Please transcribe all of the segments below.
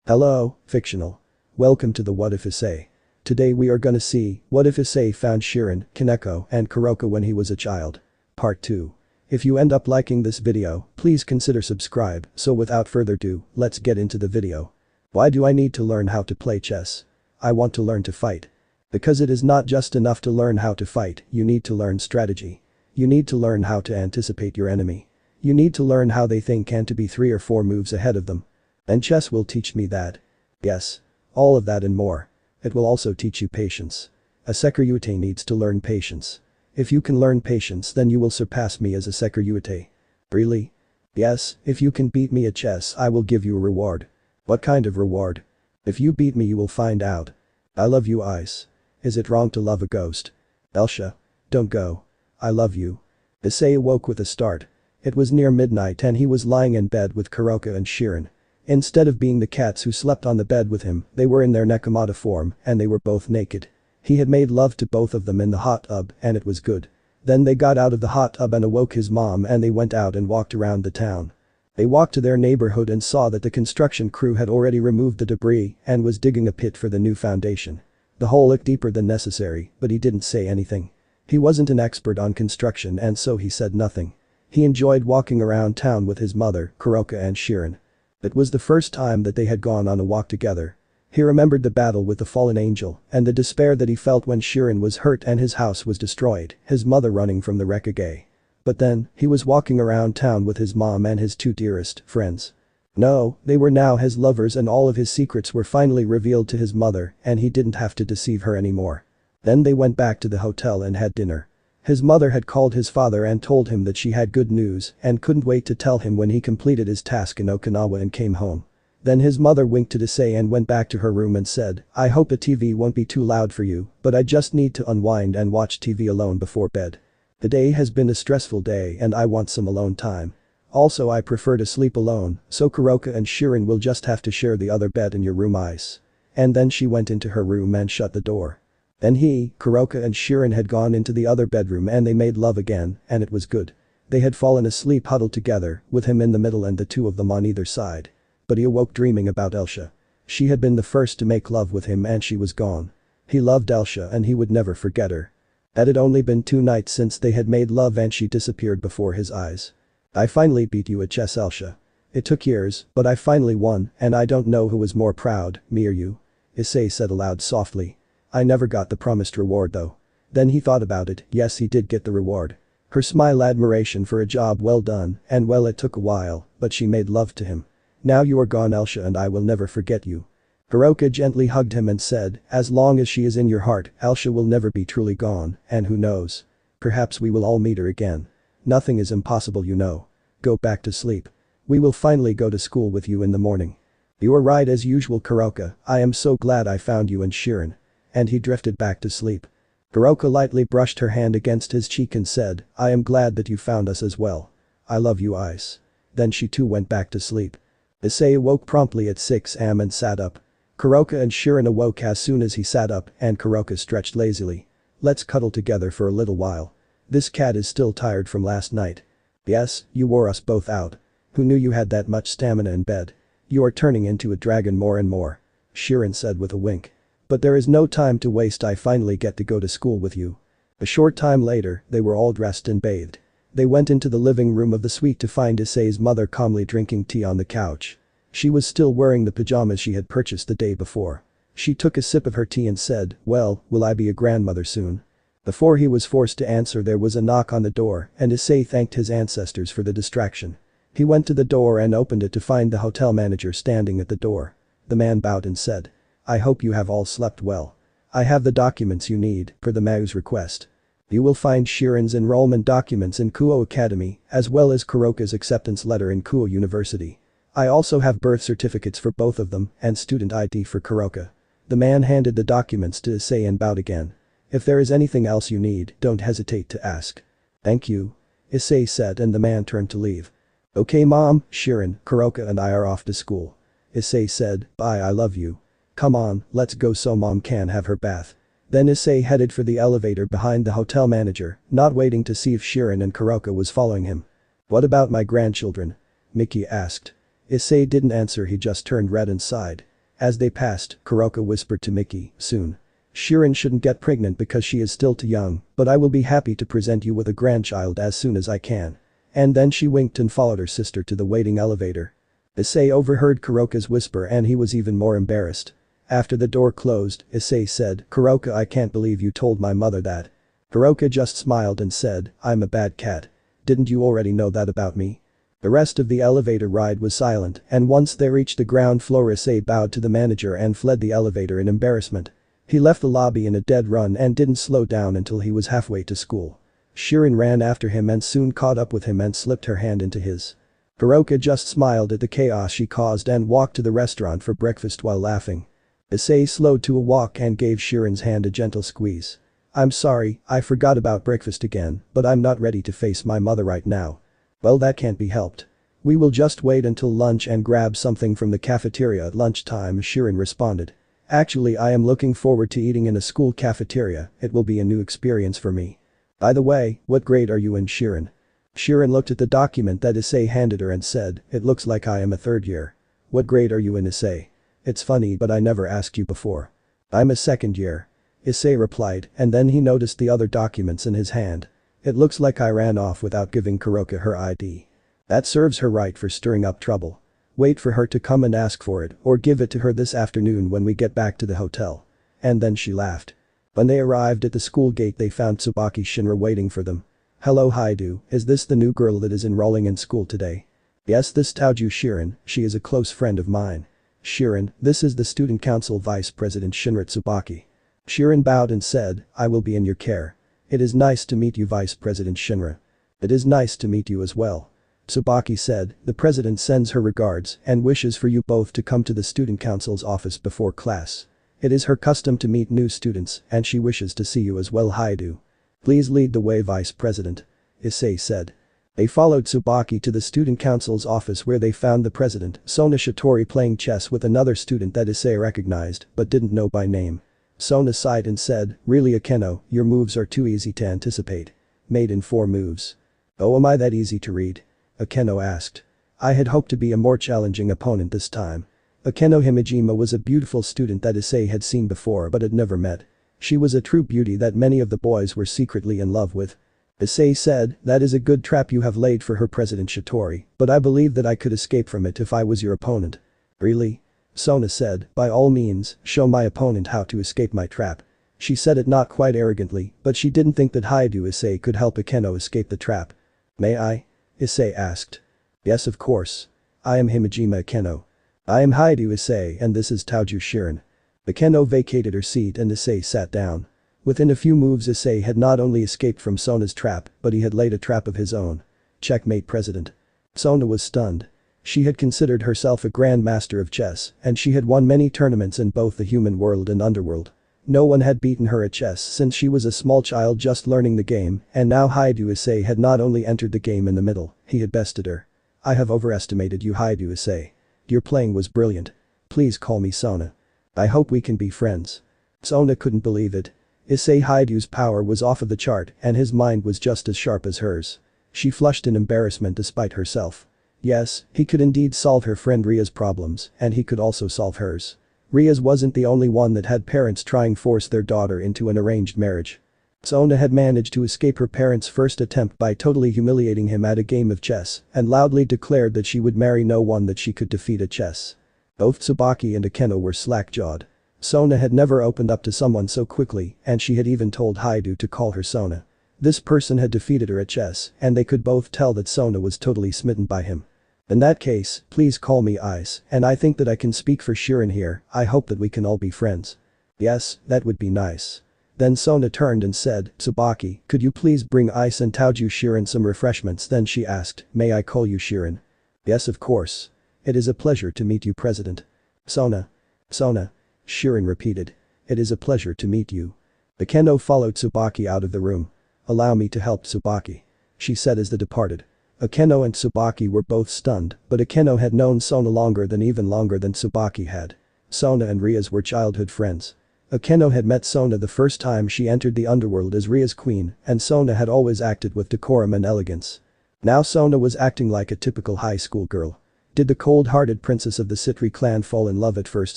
Hello, fictional. Welcome to the What If Issei. Today we are gonna see what if Issei found Shirone, Koneko, and Kuroka when he was a child. Part 2. If you end up liking this video, please consider subscribe, so without further ado, let's get into the video. Why do I need to learn how to play chess? I want to learn to fight. Because it is not just enough to learn how to fight, you need to learn strategy. You need to learn how to anticipate your enemy. You need to learn how they think and to be 3 or 4 moves ahead of them. And chess will teach me that. Yes. All of that and more. It will also teach you patience. A Sekiryyuuei needs to learn patience. If you can learn patience, then you will surpass me as a Sekiryyuuei. Really? Yes, if you can beat me at chess, I will give you a reward. What kind of reward? If you beat me, you will find out. I love you, Ice. Is it wrong to love a ghost? Elsha. Don't go. I love you. Issei awoke with a start. It was near midnight and he was lying in bed with Kuroka and Shirone. Instead of being the cats who slept on the bed with him, they were in their Nekomata form and they were both naked. He had made love to both of them in the hot tub and it was good. Then they got out of the hot tub and awoke his mom and they went out and walked around the town. They walked to their neighborhood and saw that the construction crew had already removed the debris and was digging a pit for the new foundation. The hole looked deeper than necessary, but he didn't say anything. He wasn't an expert on construction and so he said nothing. He enjoyed walking around town with his mother, Kuroka and Shirone. It was the first time that they had gone on a walk together. He remembered the battle with the fallen angel and the despair that he felt when Shirone was hurt and his house was destroyed, his mother running from the wreckage. But then, he was walking around town with his mom and his 2 dearest friends. No, they were now his lovers and all of his secrets were finally revealed to his mother and he didn't have to deceive her anymore. Then they went back to the hotel and had dinner. His mother had called his father and told him that she had good news and couldn't wait to tell him when he completed his task in Okinawa and came home. Then his mother winked to Issei and went back to her room and said, I hope the TV won't be too loud for you, but I just need to unwind and watch TV alone before bed. The day has been a stressful day and I want some alone time. Also I prefer to sleep alone, so Kuroka and Shirone will just have to share the other bed in your room, Ice. And then she went into her room and shut the door. Then he, Kuroka and Shirone had gone into the other bedroom and they made love again, and it was good. They had fallen asleep huddled together, with him in the middle and the 2 of them on either side. But he awoke dreaming about Elsha. She had been the first to make love with him and she was gone. He loved Elsha and he would never forget her. It had only been 2 nights since they had made love and she disappeared before his eyes. I finally beat you at chess, Elsha. It took years, but I finally won and I don't know who was more proud, me or you. Issei said aloud softly. I never got the promised reward though. Then he thought about it, yes he did get the reward. Her smile admiration for a job well done and well it took a while, but she made love to him. Now you are gone, Elsha, and I will never forget you. Kuroka gently hugged him and said, as long as she is in your heart, Elsha will never be truly gone, and who knows? Perhaps we will all meet her again. Nothing is impossible, you know. Go back to sleep. We will finally go to school with you in the morning. You are right as usual, Kuroka, I am so glad I found you and Shirone. And he drifted back to sleep. Kuroka lightly brushed her hand against his cheek and said, I am glad that you found us as well. I love you, Ice. Then she too went back to sleep. Issei awoke promptly at 6 am and sat up. Kuroka and Shirone awoke as soon as he sat up and Kuroka stretched lazily. Let's cuddle together for a little while. This cat is still tired from last night. Yes, you wore us both out. Who knew you had that much stamina in bed? You are turning into a dragon more and more. Shirone said with a wink. But there is no time to waste, I finally get to go to school with you. A short time later, they were all dressed and bathed. They went into the living room of the suite to find Issei's mother calmly drinking tea on the couch. She was still wearing the pajamas she had purchased the day before. She took a sip of her tea and said, well, will I be a grandmother soon? Before he was forced to answer, there was a knock on the door and Issei thanked his ancestors for the distraction. He went to the door and opened it to find the hotel manager standing at the door. The man bowed and said, I hope you have all slept well. I have the documents you need for the Mao's request. You will find Shirone's enrollment documents in Kuo Academy, as well as Kuroka's acceptance letter in Kuo University. I also have birth certificates for both of them and student ID for Kuroka. The man handed the documents to Issei and bowed again. If there is anything else you need, don't hesitate to ask. Thank you. Issei said and the man turned to leave. Okay mom, Shirone, Kuroka and I are off to school. Issei said, bye, I love you. Come on, let's go so mom can have her bath. Then Issei headed for the elevator behind the hotel manager, not waiting to see if Shirone and Kuroka was following him. What about my grandchildren? Mickey asked. Issei didn't answer, he just turned red and sighed. As they passed, Kuroka whispered to Miki, soon. Shirone shouldn't get pregnant because she is still too young, but I will be happy to present you with a grandchild as soon as I can. And then she winked and followed her sister to the waiting elevator. Issei overheard Kuroka's whisper and he was even more embarrassed. After the door closed, Issei said, Kuroka, I can't believe you told my mother that. Kuroka just smiled and said, I'm a bad cat. Didn't you already know that about me? The rest of the elevator ride was silent, and once they reached the ground floor, Issei bowed to the manager and fled the elevator in embarrassment. He left the lobby in a dead run and didn't slow down until he was halfway to school. Shirone ran after him and soon caught up with him and slipped her hand into his. Kuroka just smiled at the chaos she caused and walked to the restaurant for breakfast while laughing. Issei slowed to a walk and gave Shirone's hand a gentle squeeze. I'm sorry, I forgot about breakfast again, but I'm not ready to face my mother right now. Well, that can't be helped. We will just wait until lunch and grab something from the cafeteria at lunchtime, Shirone responded. Actually, I am looking forward to eating in a school cafeteria, it will be a new experience for me. By the way, what grade are you in, Shirone? Shirone looked at the document that Issei handed her and said, it looks like I am a third year. What grade are you in, Issei? It's funny but I never asked you before. I'm a second year. Issei replied, and then he noticed the other documents in his hand. It looks like I ran off without giving Kuroka her ID. That serves her right for stirring up trouble. Wait for her to come and ask for it or give it to her this afternoon when we get back to the hotel. And then she laughed. When they arrived at the school gate they found Tsubaki Shinra waiting for them. Hello Haidu, is this the new girl that is enrolling in school today? Yes, this Taoju Shirone, she is a close friend of mine. Shirone, this is the student council vice president Shinra Tsubaki. Shirone bowed and said, I will be in your care. It is nice to meet you, Vice President Shinra. It is nice to meet you as well. Tsubaki said, the president sends her regards and wishes for you both to come to the student council's office before class. It is her custom to meet new students and she wishes to see you as well, Haidu. Please lead the way, Vice President. Issei said. They followed Tsubaki to the student council's office where they found the president, Sona Shitori, playing chess with another student that Issei recognized but didn't know by name. Sona sighed and said, really Akeno, your moves are too easy to anticipate. Made in 4 moves. Oh, am I that easy to read? Akeno asked. I had hoped to be a more challenging opponent this time. Akeno Himejima was a beautiful student that Issei had seen before but had never met. She was a true beauty that many of the boys were secretly in love with. Issei said, that is a good trap you have laid for her, President Shitori, but I believe that I could escape from it if I was your opponent. Really? Sona said, by all means, show my opponent how to escape my trap. She said it not quite arrogantly, but she didn't think that Haidu Issei could help Akeno escape the trap. May I? Issei asked. Yes, of course. I am Himejima Akeno. I am Haidu Issei and this is Taoju Shirone. Akeno vacated her seat and Issei sat down. Within a few moves Issei had not only escaped from Sona's trap, but he had laid a trap of his own. Checkmate, President. Sona was stunned. She had considered herself a grand master of chess and she had won many tournaments in both the human world and underworld. No one had beaten her at chess since she was a small child just learning the game, and now Haidu Issei had not only entered the game in the middle, he had bested her. I have overestimated you, Haidu Issei. Your playing was brilliant. Please call me Sona. I hope we can be friends. Sona couldn't believe it. Issei Haidu's power was off of the chart and his mind was just as sharp as hers. She flushed in embarrassment despite herself. Yes, he could indeed solve her friend Ria's problems and he could also solve hers. Ria's wasn't the only one that had parents trying to force their daughter into an arranged marriage. Sona had managed to escape her parents' first attempt by totally humiliating him at a game of chess and loudly declared that she would marry no one that she could defeat at chess. Both Tsubaki and Akeno were slack-jawed. Sona had never opened up to someone so quickly and she had even told Haidu to call her Sona. This person had defeated her at chess and they could both tell that Sona was totally smitten by him. In that case, please call me Ice, and I think that I can speak for Shirone here, I hope that we can all be friends. Yes, that would be nice. Then Sona turned and said, Tsubaki, could you please bring Ice and Taoju Shirone some refreshments? Then she asked, may I call you Shirone? Yes, of course. It is a pleasure to meet you, President. Sona. Sona. Shirone repeated. It is a pleasure to meet you. Akeno followed Tsubaki out of the room. Allow me to help Tsubaki. She said as they departed. Akeno and Tsubaki were both stunned, but Akeno had known Sona longer than Tsubaki had. Sona and Rias were childhood friends. Akeno had met Sona the first time she entered the underworld as Ria's queen, and Sona had always acted with decorum and elegance. Now Sona was acting like a typical high school girl. Did the cold-hearted princess of the Citri clan fall in love at first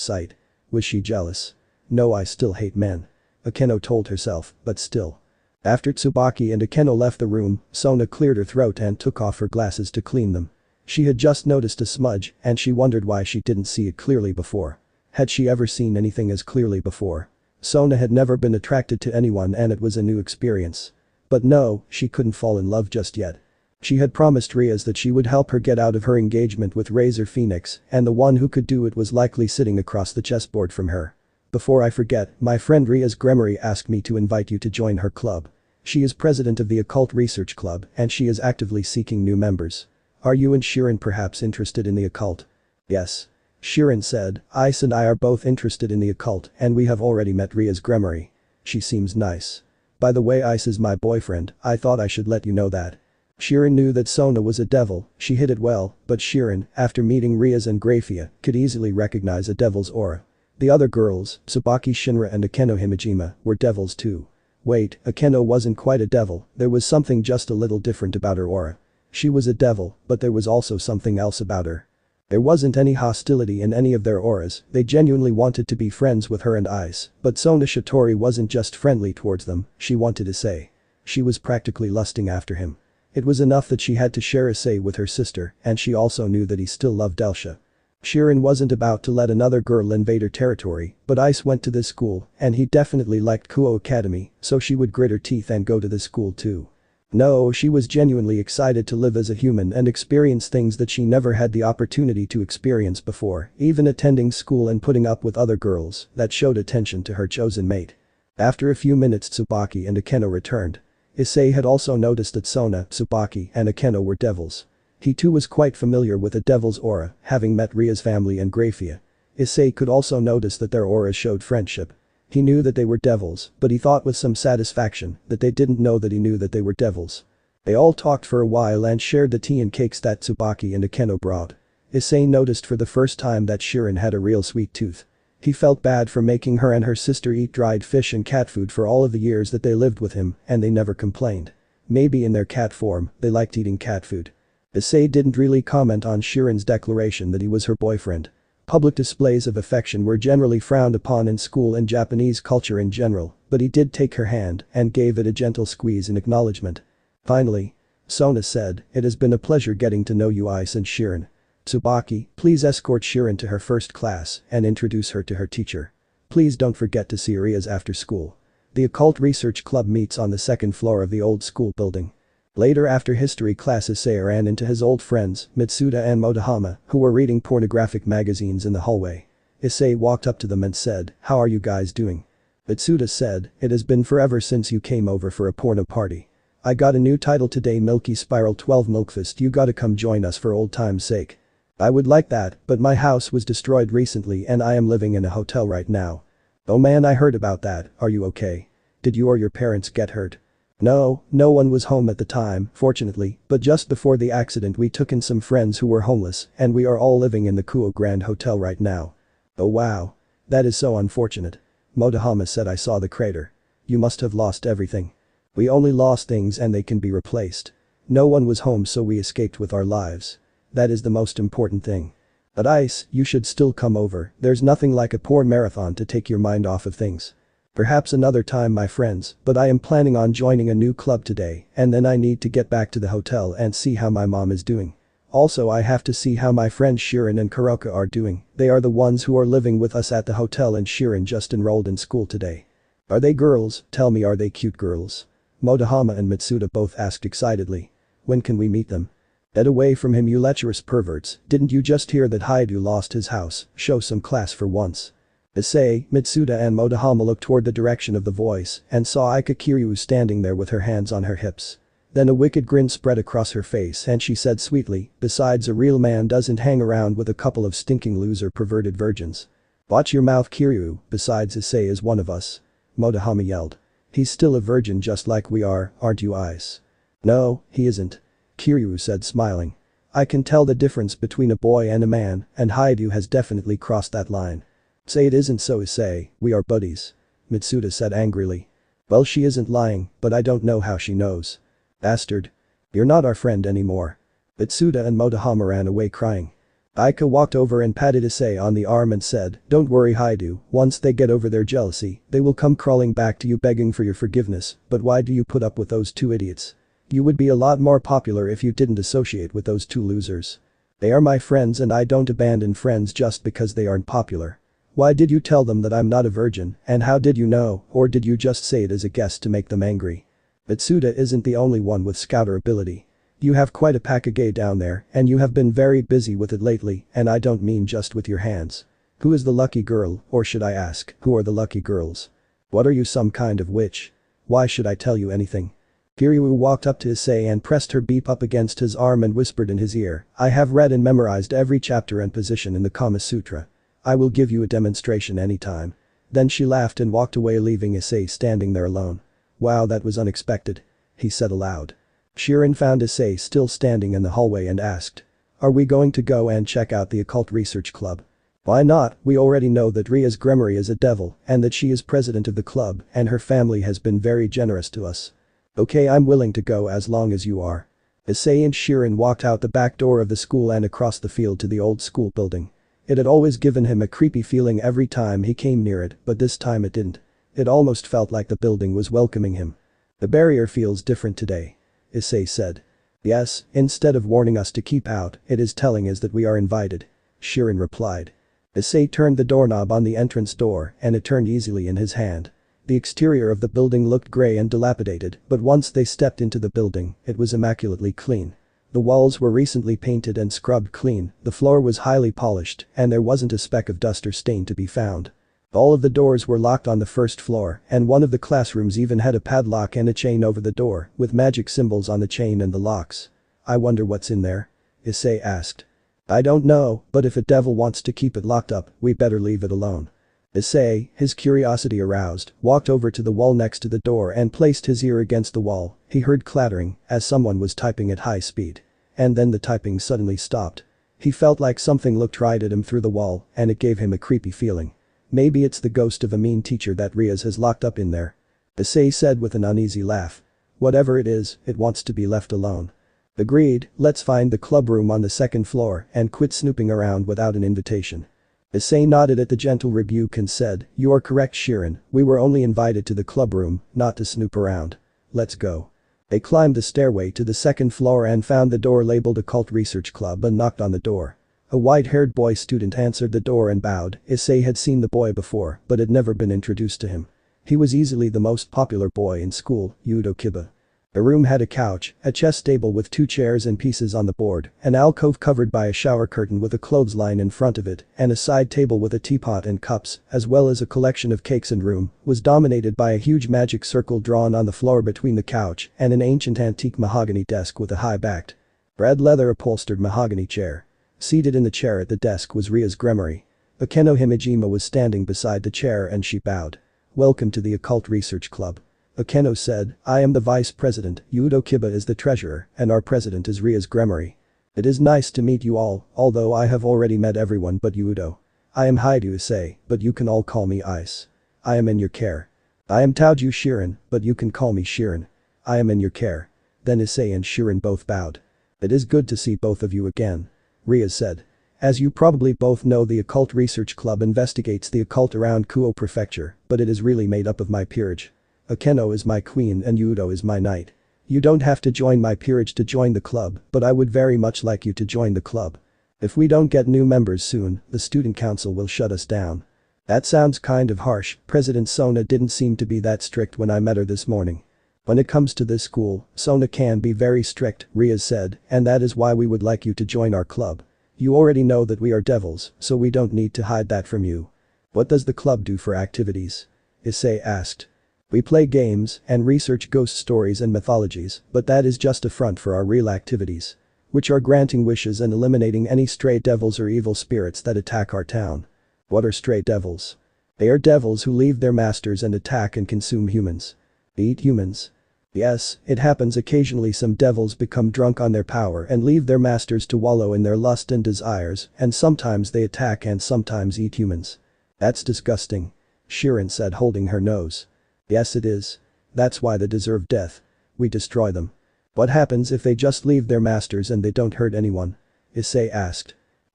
sight? Was she jealous? No, I still hate men. Akeno told herself, but still. After Tsubaki and Akeno left the room, Sona cleared her throat and took off her glasses to clean them. She had just noticed a smudge and she wondered why she didn't see it clearly before. Had she ever seen anything as clearly before? Sona had never been attracted to anyone and it was a new experience. But no, she couldn't fall in love just yet. She had promised Rias that she would help her get out of her engagement with Razor Phoenix, and the one who could do it was likely sitting across the chessboard from her. Before I forget, my friend Rias Gremory asked me to invite you to join her club. She is president of the Occult Research Club and she is actively seeking new members. Are you and Shirone perhaps interested in the occult? Yes. Shirone said, Ice and I are both interested in the occult and we have already met Rias Gremory. She seems nice. By the way, Ice is my boyfriend, I thought I should let you know that. Shirone knew that Sona was a devil, she hid it well, but Shirone, after meeting Rias and Grafia, could easily recognize a devil's aura. The other girls, Tsubaki Shinra and Akeno Himejima, were devils too. Wait, Akeno wasn't quite a devil, there was something just a little different about her aura. She was a devil, but there was also something else about her. There wasn't any hostility in any of their auras, they genuinely wanted to be friends with her and Ice, but Sona Shitori wasn't just friendly towards them, she wanted Issei. She was practically lusting after him. It was enough that she had to share Issei with her sister and she also knew that he still loved Delsha. Shirone wasn't about to let another girl invade her territory, but Ice went to this school and he definitely liked Kuo Academy, so she would grit her teeth and go to this school too. No, she was genuinely excited to live as a human and experience things that she never had the opportunity to experience before, even attending school and putting up with other girls that showed attention to her chosen mate. After a few minutes Tsubaki and Akeno returned. Issei had also noticed that Sona, Tsubaki and Akeno were devils. He too was quite familiar with a devil's aura, having met Ria's family and Grafia. Issei could also notice that their auras showed friendship. He knew that they were devils, but he thought with some satisfaction that they didn't know that he knew that they were devils. They all talked for a while and shared the tea and cakes that Tsubaki and Akeno brought. Issei noticed for the first time that Shirone had a real sweet tooth. He felt bad for making her and her sister eat dried fish and cat food for all of the years that they lived with him and they never complained. Maybe in their cat form, they liked eating cat food. Issei didn't really comment on Shirone's declaration that he was her boyfriend. Public displays of affection were generally frowned upon in school and Japanese culture in general, but he did take her hand and gave it a gentle squeeze in acknowledgement. Finally. Sona said, it has been a pleasure getting to know you Ice and Shirone. Tsubaki, please escort Shirone to her first class and introduce her to her teacher. Please don't forget to see Rias after school. The Occult Research Club meets on the second floor of the old school building. Later after history class Issei ran into his old friends, Mitsuda and Motohama, who were reading pornographic magazines in the hallway. Issei walked up to them and said, how are you guys doing? Mitsuda said, it has been forever since you came over for a porno party. I got a new title today, Milky Spiral 12 Milkfist, you gotta come join us for old time's sake. I would like that, but my house was destroyed recently and I am living in a hotel right now. Oh man, I heard about that, are you okay? Did you or your parents get hurt? No, no one was home at the time, fortunately, but just before the accident we took in some friends who were homeless and we are all living in the Kuo Grand Hotel right now. Oh wow. That is so unfortunate. Motohama said, I saw the crater. You must have lost everything. We only lost things and they can be replaced. No one was home so we escaped with our lives. That is the most important thing. But Ice, you should still come over, there's nothing like a porn marathon to take your mind off of things. Perhaps another time my friends, but I am planning on joining a new club today and then I need to get back to the hotel and see how my mom is doing. Also I have to see how my friends Shirone and Kuroka are doing, they are the ones who are living with us at the hotel and Shirone just enrolled in school today. Are they girls? Tell me, are they cute girls? Motohama and Mitsuda both asked excitedly. When can we meet them? Get away from him, you lecherous perverts, didn't you just hear that Haidu lost his house? Show some class for once. Issei, Mitsuda and Motohama looked toward the direction of the voice and saw Ika Kiryu standing there with her hands on her hips. Then a wicked grin spread across her face and she said sweetly, besides a real man doesn't hang around with a couple of stinking loser perverted virgins. Watch your mouth, Kiryu, besides Issei is one of us. Motohama yelled. He's still a virgin just like we are, aren't you Ice? No, he isn't. Kiryu said smiling. I can tell the difference between a boy and a man and Haidu has definitely crossed that line. Say it isn't so, Issei, we are buddies. Mitsuda said angrily. Well, she isn't lying, but I don't know how she knows. Bastard. You're not our friend anymore. Mitsuda and Motohama ran away crying. Aika walked over and patted Issei on the arm and said, "Don't worry Haidu, once they get over their jealousy, they will come crawling back to you begging for your forgiveness, but why do you put up with those two idiots? You would be a lot more popular if you didn't associate with those two losers. They are my friends and I don't abandon friends just because they aren't popular. Why did you tell them that I'm not a virgin, and how did you know, or did you just say it as a guest to make them angry? Mitsuda isn't the only one with scouter ability. You have quite a Pakage down there and you have been very busy with it lately, and I don't mean just with your hands. Who is the lucky girl, or should I ask, who are the lucky girls? What are you, some kind of witch? Why should I tell you anything?" Kiryu walked up to Issei and pressed her beep up against his arm and whispered in his ear, "I have read and memorized every chapter and position in the Kama Sutra. I will give you a demonstration anytime." Then she laughed and walked away, leaving Issei standing there alone. "Wow, that was unexpected," he said aloud. Shirin found Issei still standing in the hallway and asked, "Are we going to go and check out the occult research club?" "Why not, we already know that Rias Gremory is a devil and that she is president of the club and her family has been very generous to us." "Okay, I'm willing to go as long as you are." Issei and Shirin walked out the back door of the school and across the field to the old school building. It had always given him a creepy feeling every time he came near it, but this time it didn't. It almost felt like the building was welcoming him. "The barrier feels different today," Issei said. "Yes, instead of warning us to keep out, it is telling us that we are invited," Shirin replied. Issei turned the doorknob on the entrance door and it turned easily in his hand. The exterior of the building looked grey and dilapidated, but once they stepped into the building, it was immaculately clean. The walls were recently painted and scrubbed clean, the floor was highly polished, and there wasn't a speck of dust or stain to be found. All of the doors were locked on the first floor, and one of the classrooms even had a padlock and a chain over the door, with magic symbols on the chain and the locks. "I wonder what's in there?" Issei asked. "I don't know, but if a devil wants to keep it locked up, we better leave it alone." Issei, his curiosity aroused, walked over to the wall next to the door and placed his ear against the wall. He heard clattering as someone was typing at high speed. And then the typing suddenly stopped. He felt like something looked right at him through the wall, and it gave him a creepy feeling. "Maybe it's the ghost of a mean teacher that Rias has locked up in there," Issei said with an uneasy laugh. "Whatever it is, it wants to be left alone." "Agreed, let's find the club room on the second floor and quit snooping around without an invitation." Issei nodded at the gentle rebuke and said, "You are correct Shirin, we were only invited to the club room, not to snoop around. Let's go." They climbed the stairway to the second floor and found the door labeled Occult Research Club and knocked on the door. A white-haired boy student answered the door and bowed. Issei had seen the boy before but had never been introduced to him. He was easily the most popular boy in school, Yudo Kiba. The room had a couch, a chess table with 2 chairs and pieces on the board, an alcove covered by a shower curtain with a clothesline in front of it, and a side table with a teapot and cups, as well as a collection of cakes. And room was dominated by a huge magic circle drawn on the floor between the couch and an ancient antique mahogany desk with a high-backed, red leather upholstered mahogany chair. Seated in the chair at the desk was Rias Gremory. Akeno Himejima was standing beside the chair and she bowed. "Welcome to the Occult Research Club," Akeno said. "I am the vice president, Yudo Kiba is the treasurer, and our president is Rias Gremory. It is nice to meet you all, although I have already met everyone but Yudo. I am Haidu Issei, but you can all call me Ice. I am in your care. I am Taoju Shirin, but you can call me Shirin. I am in your care." Then Issei and Shirin both bowed. "It is good to see both of you again," Rias said. "As you probably both know, the Occult Research Club investigates the occult around Kuo Prefecture, but it is really made up of my peerage. Akeno is my queen and Yudo is my knight. You don't have to join my peerage to join the club, but I would very much like you to join the club. If we don't get new members soon, the student council will shut us down." "That sounds kind of harsh, President Sona didn't seem to be that strict when I met her this morning." "When it comes to this school, Sona can be very strict," Rias said, "and that is why we would like you to join our club. You already know that we are devils, so we don't need to hide that from you." "What does the club do for activities?" Issei asked. "We play games and research ghost stories and mythologies, but that is just a front for our real activities, which are granting wishes and eliminating any stray devils or evil spirits that attack our town." "What are stray devils?" "They are devils who leave their masters and attack and consume humans." "Eat humans?" "Yes, it happens occasionally. Some devils become drunk on their power and leave their masters to wallow in their lust and desires, and sometimes they attack and sometimes eat humans." "That's disgusting," Shirin said, holding her nose. "Yes it is. That's why they deserve death. We destroy them." "What happens if they just leave their masters and they don't hurt anyone?" Issei asked.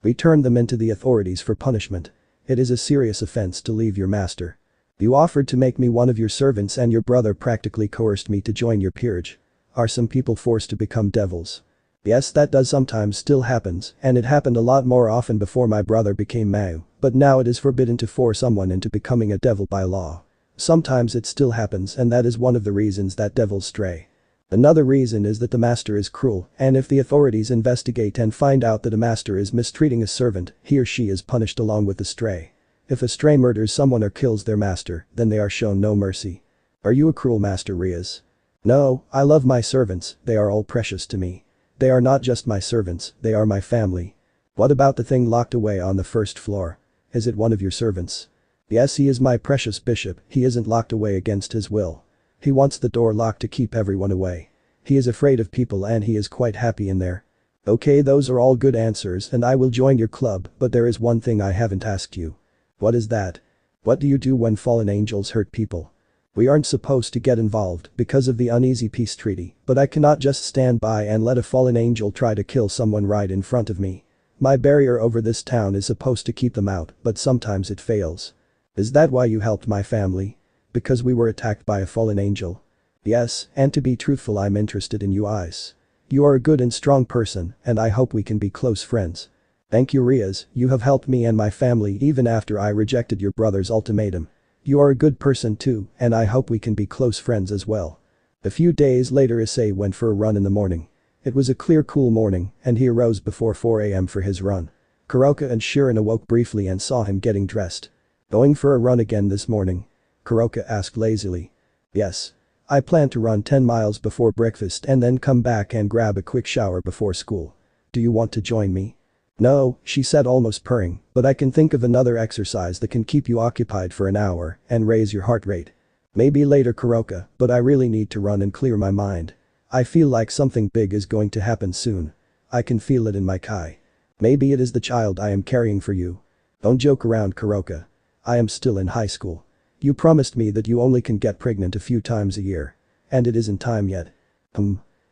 We turned them into the authorities for punishment. It is a serious offense to leave your master. You offered to make me one of your servants and your brother practically coerced me to join your peerage. Are some people forced to become devils? Yes, that does sometimes still happens, and it happened a lot more often before my brother became Mao, but now it is forbidden to force someone into becoming a devil by law. Sometimes it still happens and that is one of the reasons that devils stray. Another reason is that the master is cruel, and if the authorities investigate and find out that a master is mistreating a servant, he or she is punished along with the stray. If a stray murders someone or kills their master, then they are shown no mercy. Are you a cruel master, Rias? No, I love my servants, they are all precious to me. They are not just my servants, they are my family. What about the thing locked away on the first floor? Is it one of your servants? Yes, he is my precious bishop, he isn't locked away against his will. He wants the door locked to keep everyone away. He is afraid of people and he is quite happy in there. Okay, those are all good answers and I will join your club, but there is one thing I haven't asked you. What is that? What do you do when fallen angels hurt people? We aren't supposed to get involved because of the uneasy peace treaty, but I cannot just stand by and let a fallen angel try to kill someone right in front of me. My barrier over this town is supposed to keep them out, but sometimes it fails. Is that why you helped my family? Because we were attacked by a fallen angel? Yes, and to be truthful, I'm interested in you, Issei. You are a good and strong person, and I hope we can be close friends. Thank you, Rias, you have helped me and my family even after I rejected your brother's ultimatum. You are a good person too, and I hope we can be close friends as well. A few days later, Issei went for a run in the morning. It was a clear, cool morning, and he arose before 4 a.m. for his run. Kuroka and Shirone awoke briefly and saw him getting dressed. Going for a run again this morning? Kuroka asked lazily. Yes. I plan to run 10 miles before breakfast and then come back and grab a quick shower before school. Do you want to join me? No, she said almost purring, but I can think of another exercise that can keep you occupied for an hour and raise your heart rate. Maybe later, Kuroka, but I really need to run and clear my mind. I feel like something big is going to happen soon. I can feel it in my kai. Maybe it is the child I am carrying for you. Don't joke around, Kuroka. I am still in high school. You promised me that you only can get pregnant a few times a year. And it isn't time yet.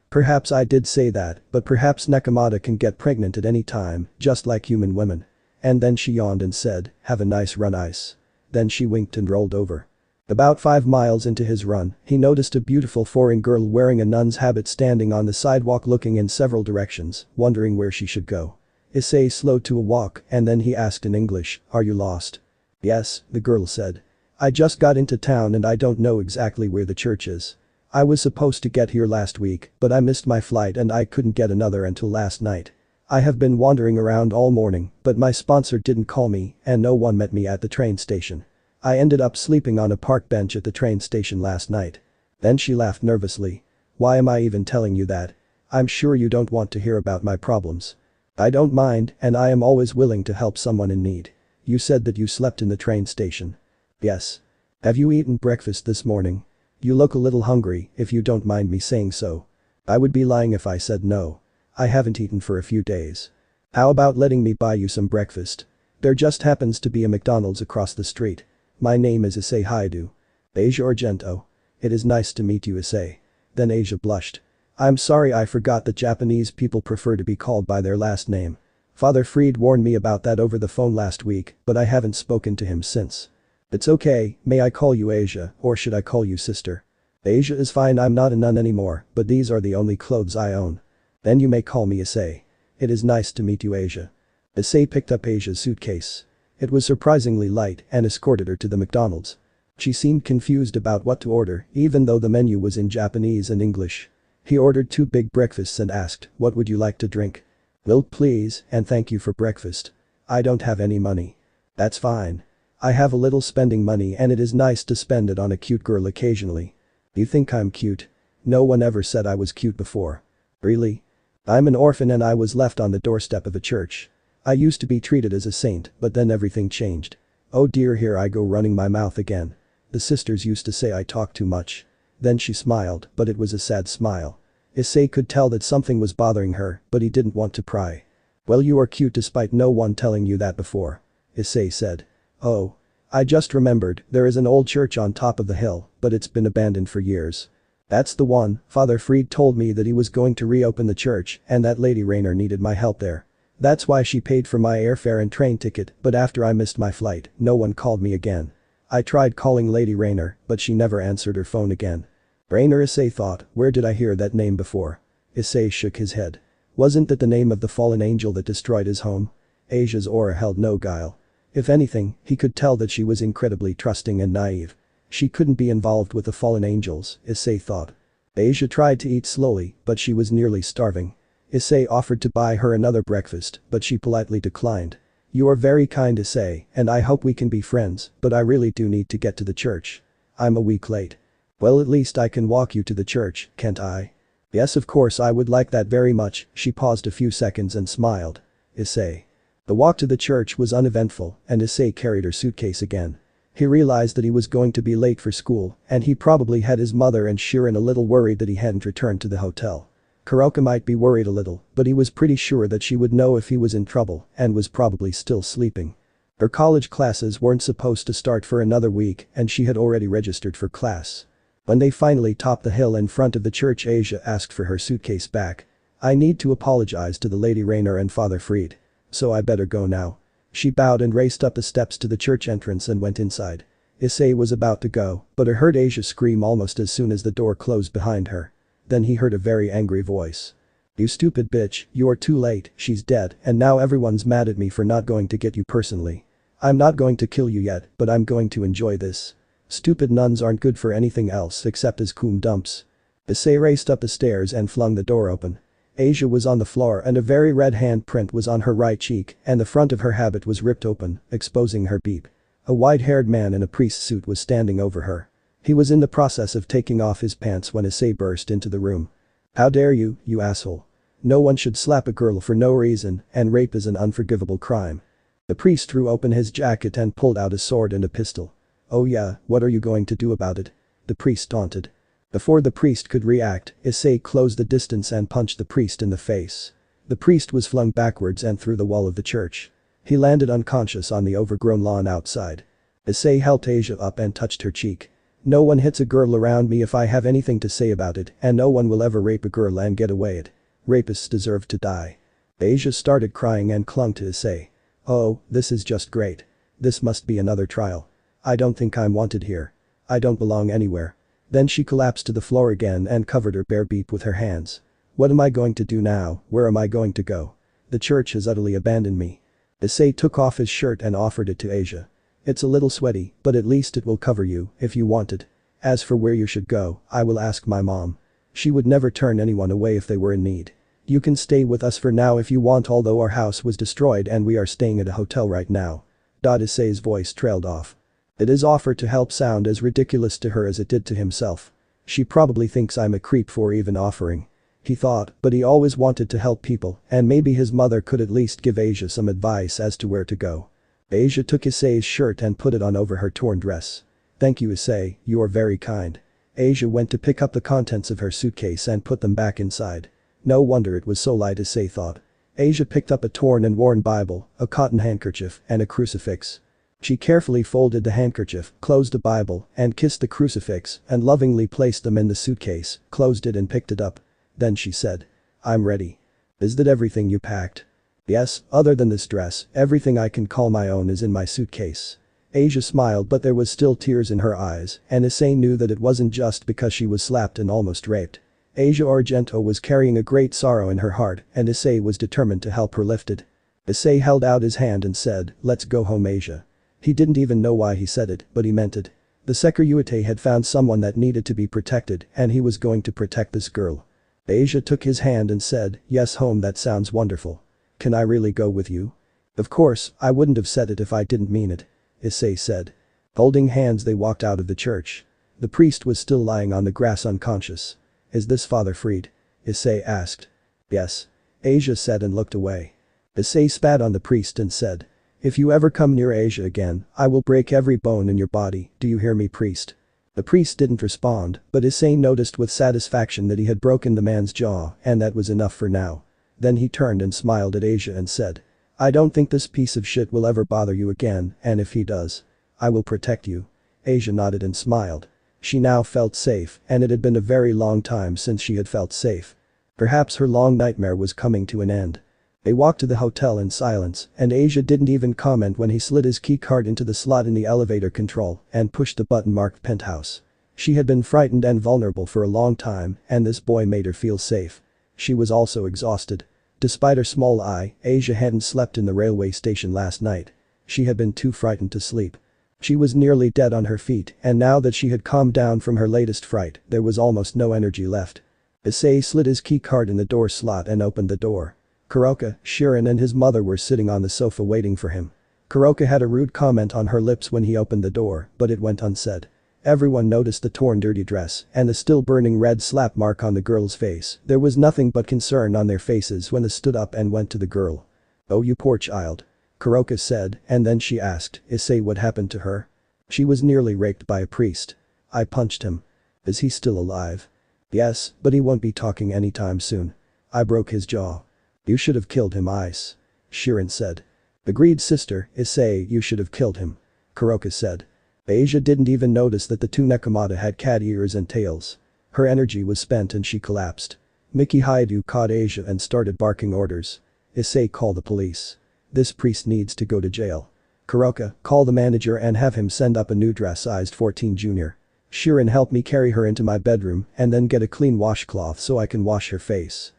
Perhaps I did say that, but perhaps Nekomata can get pregnant at any time, just like human women. And then she yawned and said, have a nice run, Issei. Then she winked and rolled over. About 5 miles into his run, he noticed a beautiful foreign girl wearing a nun's habit standing on the sidewalk looking in several directions, wondering where she should go. Issei slowed to a walk and then he asked in English, are you lost? Yes, the girl said. I just got into town and I don't know exactly where the church is. I was supposed to get here last week, but I missed my flight and I couldn't get another until last night. I have been wandering around all morning, but my sponsor didn't call me and no one met me at the train station. I ended up sleeping on a park bench at the train station last night. Then she laughed nervously. Why am I even telling you that? I'm sure you don't want to hear about my problems. I don't mind and I am always willing to help someone in need. You said that you slept in the train station. Yes. Have you eaten breakfast this morning? You look a little hungry, if you don't mind me saying so. I would be lying if I said no. I haven't eaten for a few days. How about letting me buy you some breakfast? There just happens to be a McDonald's across the street. My name is Issei Haidu. Asia Argento. It is nice to meet you, Issei. Then Asia blushed. I'm sorry, I forgot that Japanese people prefer to be called by their last name. Father Fried warned me about that over the phone last week, but I haven't spoken to him since. It's okay, may I call you Asia, or should I call you sister? Asia is fine, I'm not a nun anymore, but these are the only clothes I own. Then you may call me Issei. It is nice to meet you, Asia. Issei picked up Asia's suitcase. It was surprisingly light and escorted her to the McDonald's. She seemed confused about what to order, even though the menu was in Japanese and English. He ordered 2 big breakfasts and asked, what would you like to drink? Milk please, and thank you for breakfast. I don't have any money. That's fine. I have a little spending money and it is nice to spend it on a cute girl occasionally. You think I'm cute? No one ever said I was cute before. Really? I'm an orphan and I was left on the doorstep of a church. I used to be treated as a saint, but then everything changed. Oh dear, here I go running my mouth again. The sisters used to say I talk too much. Then she smiled, but it was a sad smile. Issei could tell that something was bothering her, but he didn't want to pry. Well, you are cute despite no one telling you that before. Issei said. Oh. I just remembered, there is an old church on top of the hill, but it's been abandoned for years. That's the one, Father Fried told me that he was going to reopen the church and that Lady Raynare needed my help there. That's why she paid for my airfare and train ticket, but after I missed my flight, no one called me again. I tried calling Lady Raynare, but she never answered her phone again. Raynare, Issei thought, where did I hear that name before? Issei shook his head. Wasn't that the name of the fallen angel that destroyed his home? Asia's aura held no guile. If anything, he could tell that she was incredibly trusting and naive. She couldn't be involved with the fallen angels, Issei thought. Asia tried to eat slowly, but she was nearly starving. Issei offered to buy her another breakfast, but she politely declined. You are very kind, Issei, and I hope we can be friends, but I really do need to get to the church. I'm a week late. Well, at least I can walk you to the church, can't I? Yes, of course, I would like that very much. She paused a few seconds and smiled. Issei. The walk to the church was uneventful, and Issei carried her suitcase again. He realized that he was going to be late for school, and he probably had his mother and Shirone a little worried that he hadn't returned to the hotel. Kuroka might be worried a little, but he was pretty sure that she would know if he was in trouble and was probably still sleeping. Her college classes weren't supposed to start for another week, and she had already registered for class. When they finally topped the hill in front of the church, Asia asked for her suitcase back. I need to apologize to the Lady Raynare and Father Fried. So I better go now. She bowed and raced up the steps to the church entrance and went inside. Issei was about to go, but he heard Asia scream almost as soon as the door closed behind her. Then he heard a very angry voice. You stupid bitch, you're too late, she's dead, and now everyone's mad at me for not going to get you personally. I'm not going to kill you yet, but I'm going to enjoy this. Stupid nuns aren't good for anything else except as cum dumps. Issei raced up the stairs and flung the door open. Asia was on the floor and a very red handprint was on her right cheek, and the front of her habit was ripped open, exposing her beep. A white-haired man in a priest's suit was standing over her. He was in the process of taking off his pants when Issei burst into the room. How dare you, you asshole. No one should slap a girl for no reason, and rape is an unforgivable crime. The priest threw open his jacket and pulled out a sword and a pistol. Oh yeah, what are you going to do about it? The priest taunted. Before the priest could react, Issei closed the distance and punched the priest in the face. The priest was flung backwards and through the wall of the church. He landed unconscious on the overgrown lawn outside. Issei helped Asia up and touched her cheek. No one hits a girl around me if I have anything to say about it, and no one will ever rape a girl and get away it. Rapists deserve to die. Asia started crying and clung to Issei. Oh, this is just great. This must be another trial. I don't think I'm wanted here. I don't belong anywhere. Then she collapsed to the floor again and covered her bare beep with her hands. What am I going to do now? Where am I going to go? The church has utterly abandoned me. Issei took off his shirt and offered it to Asia. It's a little sweaty, but at least it will cover you, if you want it. As for where you should go, I will ask my mom. She would never turn anyone away if they were in need. You can stay with us for now if you want, although our house was destroyed and we are staying at a hotel right now. Issei's voice trailed off. Did his offer to help sound as ridiculous to her as it did to himself? She probably thinks I'm a creep for even offering. He thought, but he always wanted to help people, and maybe his mother could at least give Asia some advice as to where to go. Asia took Issei's shirt and put it on over her torn dress. Thank you, Issei, you are very kind. Asia went to pick up the contents of her suitcase and put them back inside. No wonder it was so light, Issei thought. Asia picked up a torn and worn Bible, a cotton handkerchief, and a crucifix. She carefully folded the handkerchief, closed the Bible, and kissed the crucifix, and lovingly placed them in the suitcase, closed it and picked it up. Then she said. I'm ready. Is that everything you packed? Yes, other than this dress, everything I can call my own is in my suitcase. Asia smiled, but there was still tears in her eyes, and Issei knew that it wasn't just because she was slapped and almost raped. Asia Argento was carrying a great sorrow in her heart, and Issei was determined to help her lift it. Issei held out his hand and said, let's go home, Asia. He didn't even know why he said it, but he meant it. The Sekiryyuuei had found someone that needed to be protected, and he was going to protect this girl. Asia took his hand and said, yes, home, that sounds wonderful. Can I really go with you? Of course, I wouldn't have said it if I didn't mean it. Issei said. Holding hands they walked out of the church. The priest was still lying on the grass unconscious. Is this Father Fried? Issei asked. Yes. Asia said and looked away. Issei spat on the priest and said. If you ever come near Asia again, I will break every bone in your body, do you hear me, priest? The priest didn't respond, but Issei noticed with satisfaction that he had broken the man's jaw, and that was enough for now. Then he turned and smiled at Asia and said. I don't think this piece of shit will ever bother you again, and if he does, I will protect you. Asia nodded and smiled. She now felt safe, and it had been a very long time since she had felt safe. Perhaps her long nightmare was coming to an end. They walked to the hotel in silence, and Asia didn't even comment when he slid his keycard into the slot in the elevator control and pushed the button marked penthouse. She had been frightened and vulnerable for a long time, and this boy made her feel safe. She was also exhausted. Despite her small eye, Asia hadn't slept in the railway station last night. She had been too frightened to sleep. She was nearly dead on her feet, and now that she had calmed down from her latest fright, there was almost no energy left. Issei slid his keycard in the door slot and opened the door. Kuroka, Shirone and his mother were sitting on the sofa waiting for him. Kuroka had a rude comment on her lips when he opened the door, but it went unsaid. Everyone noticed the torn dirty dress and the still burning red slap mark on the girl's face. There was nothing but concern on their faces when they stood up and went to the girl. "Oh, you poor child," Kuroka said, and then she asked, "Issei, what happened to her?" "She was nearly raped by a priest. I punched him." "Is he still alive?" "Yes, but he won't be talking anytime soon. I broke his jaw." "You should have killed him, Ice," Shirone said. "Agreed, sister, Issei, you should have killed him," Kuroka said. Asia didn't even notice that the two Nekomata had cat ears and tails. Her energy was spent and she collapsed. Miki Haidu caught Asia and started barking orders. "Issei, call the police. This priest needs to go to jail. Kuroka, call the manager and have him send up a new dress sized 14 junior. Shirone, help me carry her into my bedroom and then get a clean washcloth so I can wash her face."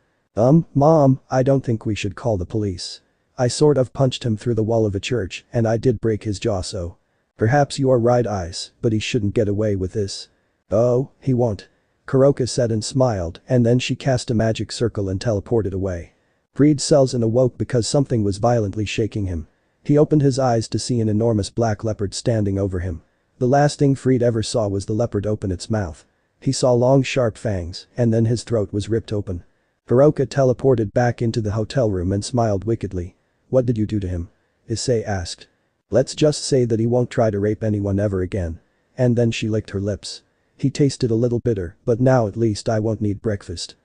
Mom, I don't think we should call the police. I sort of punched him through the wall of a church and I did break his jaw, so. Perhaps you are right, Ice, but he shouldn't get away with this. "Oh, he won't," Kuroka said and smiled, and then she cast a magic circle and teleported away. Breed Selzen awoke because something was violently shaking him. He opened his eyes to see an enormous black leopard standing over him. The last thing Freed ever saw was the leopard open its mouth. He saw long sharp fangs, and then his throat was ripped open. Kuroka teleported back into the hotel room and smiled wickedly. "What did you do to him?" Issei asked. "Let's just say that he won't try to rape anyone ever again." And then she licked her lips. "He tasted a little bitter, but now at least I won't need breakfast."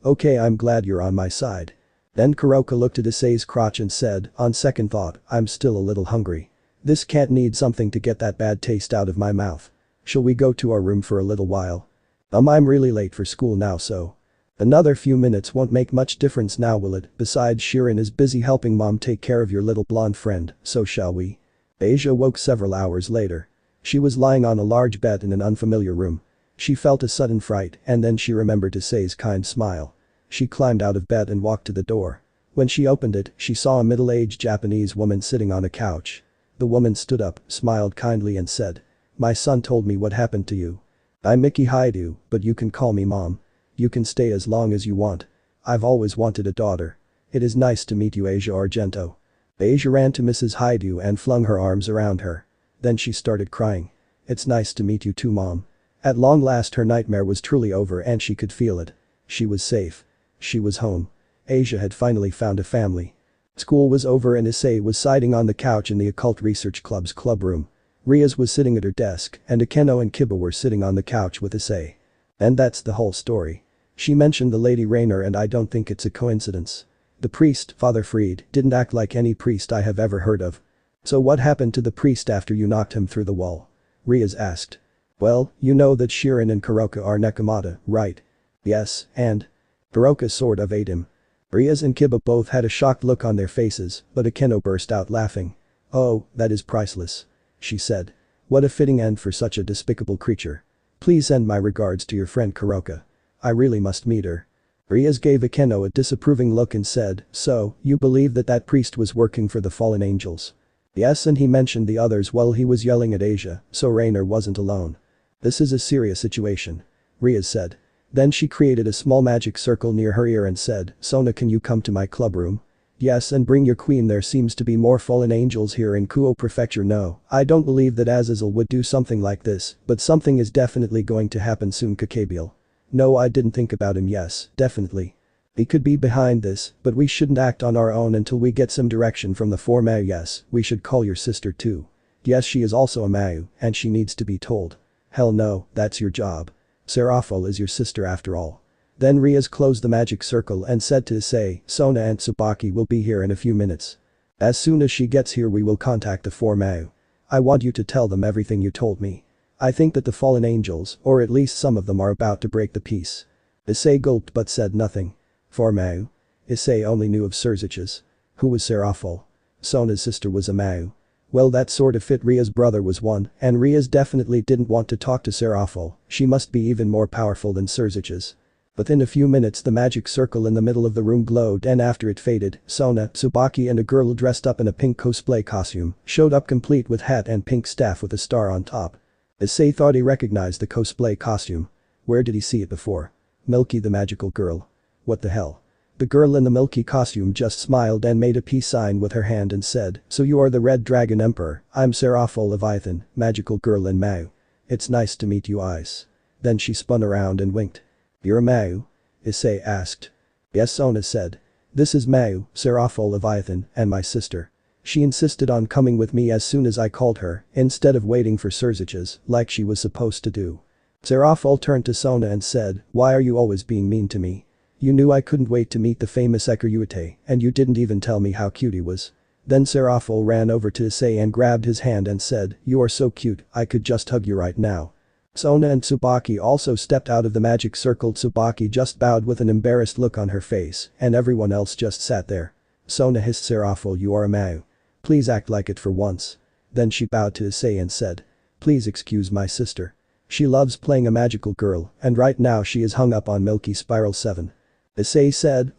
Okay, I'm glad you're on my side." Then Kuroka looked at Issei's crotch and said, "On second thought, I'm still a little hungry. This cat needs something to get that bad taste out of my mouth. Shall we go to our room for a little while?" I'm really late for school now, so." "Another few minutes won't make much difference now, will it? Besides, Shirone is busy helping mom take care of your little blonde friend, so shall we?" Asia woke several hours later. She was lying on a large bed in an unfamiliar room. She felt a sudden fright and then she remembered Issei's kind smile. She climbed out of bed and walked to the door. When she opened it, she saw a middle-aged Japanese woman sitting on a couch. The woman stood up, smiled kindly and said, "My son told me what happened to you. I'm Miki Haidu, but you can call me Mom. You can stay as long as you want. I've always wanted a daughter. It is nice to meet you, Asia Argento." Asia ran to Mrs. Haidu and flung her arms around her. Then she started crying. "It's nice to meet you too, Mom." At long last her nightmare was truly over and she could feel it. She was safe. She was home. Asia had finally found a family. School was over and Issei was sitting on the couch in the Occult Research Club's club room. Rias was sitting at her desk and Akeno and Kiba were sitting on the couch with Issei. And that's the whole story. She mentioned the Lady Raynare and I don't think it's a coincidence. The priest, Father Freed, didn't act like any priest I have ever heard of. "So what happened to the priest after you knocked him through the wall?" Rias asked. "Well, you know that Shirone and Kuroka are Nekomata, right?" "Yes, and?" Kuroka sort of ate him. Rias and Kiba both had a shocked look on their faces, but Akeno burst out laughing. "Oh, that is priceless," she said. "What a fitting end for such a despicable creature. Please send my regards to your friend Kuroka. I really must meet her." Rias gave Akeno a disapproving look and said, "So, you believe that that priest was working for the fallen angels?" "Yes, and he mentioned the others while he was yelling at Asia, so Raynare wasn't alone." "This is a serious situation," Rias said. Then she created a small magic circle near her ear and said, "Sona, can you come to my club room?" "Yes, and bring your queen. There seems to be more fallen angels here in Kuo Prefecture." "No, I don't believe that Azazel would do something like this, but something is definitely going to happen soon, Kokabiel." "No, I didn't think about him. Yes, definitely. He could be behind this, but we shouldn't act on our own until we get some direction from the four Mayu. Yes, we should call your sister too. Yes, she is also a Mayu, and she needs to be told." "Hell no, that's your job. Seraphol is your sister after all." Then Rias closed the magic circle and said to Issei, "Sona and Tsubaki will be here in a few minutes. As soon as she gets here we will contact the four Mayu. I want you to tell them everything you told me. I think that the fallen angels, or at least some of them, are about to break the peace." Issei gulped but said nothing. "Four Mayu?" Issei only knew of Surzich's. Who was Serafol? Sona's sister was a Mau. Well, that sort of fit. Ria's brother was one, and Ria's definitely didn't want to talk to Serafol. She must be even more powerful than Surzich's. Within a few minutes the magic circle in the middle of the room glowed, and after it faded, Sona, Tsubaki and a girl dressed up in a pink cosplay costume showed up, complete with hat and pink staff with a star on top. Issei thought he recognized the cosplay costume. Where did he see it before? Milky, the magical girl. What the hell? The girl in the milky costume just smiled and made a peace sign with her hand and said, "So you are the Red Dragon Emperor. I'm Serafol Leviathan, magical girl in Mau. It's nice to meet you, Ice." Then she spun around and winked. "You're a Mau?" Issei asked. "Yes," Sona said. "This is Mau, Serafol Leviathan, and my sister. She insisted on coming with me as soon as I called her, instead of waiting for Surzich's, like she was supposed to do." Serafol turned to Sona and said, "Why are you always being mean to me? You knew I couldn't wait to meet the famous Sekiryyuuei, and you didn't even tell me how cute he was." Then Serafol ran over to Issei and grabbed his hand and said, "You are so cute, I could just hug you right now." Sona and Tsubaki also stepped out of the magic circle. Tsubaki just bowed with an embarrassed look on her face, and everyone else just sat there. Sona hissed Serafol, "You are a Mau. Please act like it for once." Then she bowed to Issei and said, "Please excuse my sister. She loves playing a magical girl, and right now she is hung up on Milky Spiral 7. Issei said,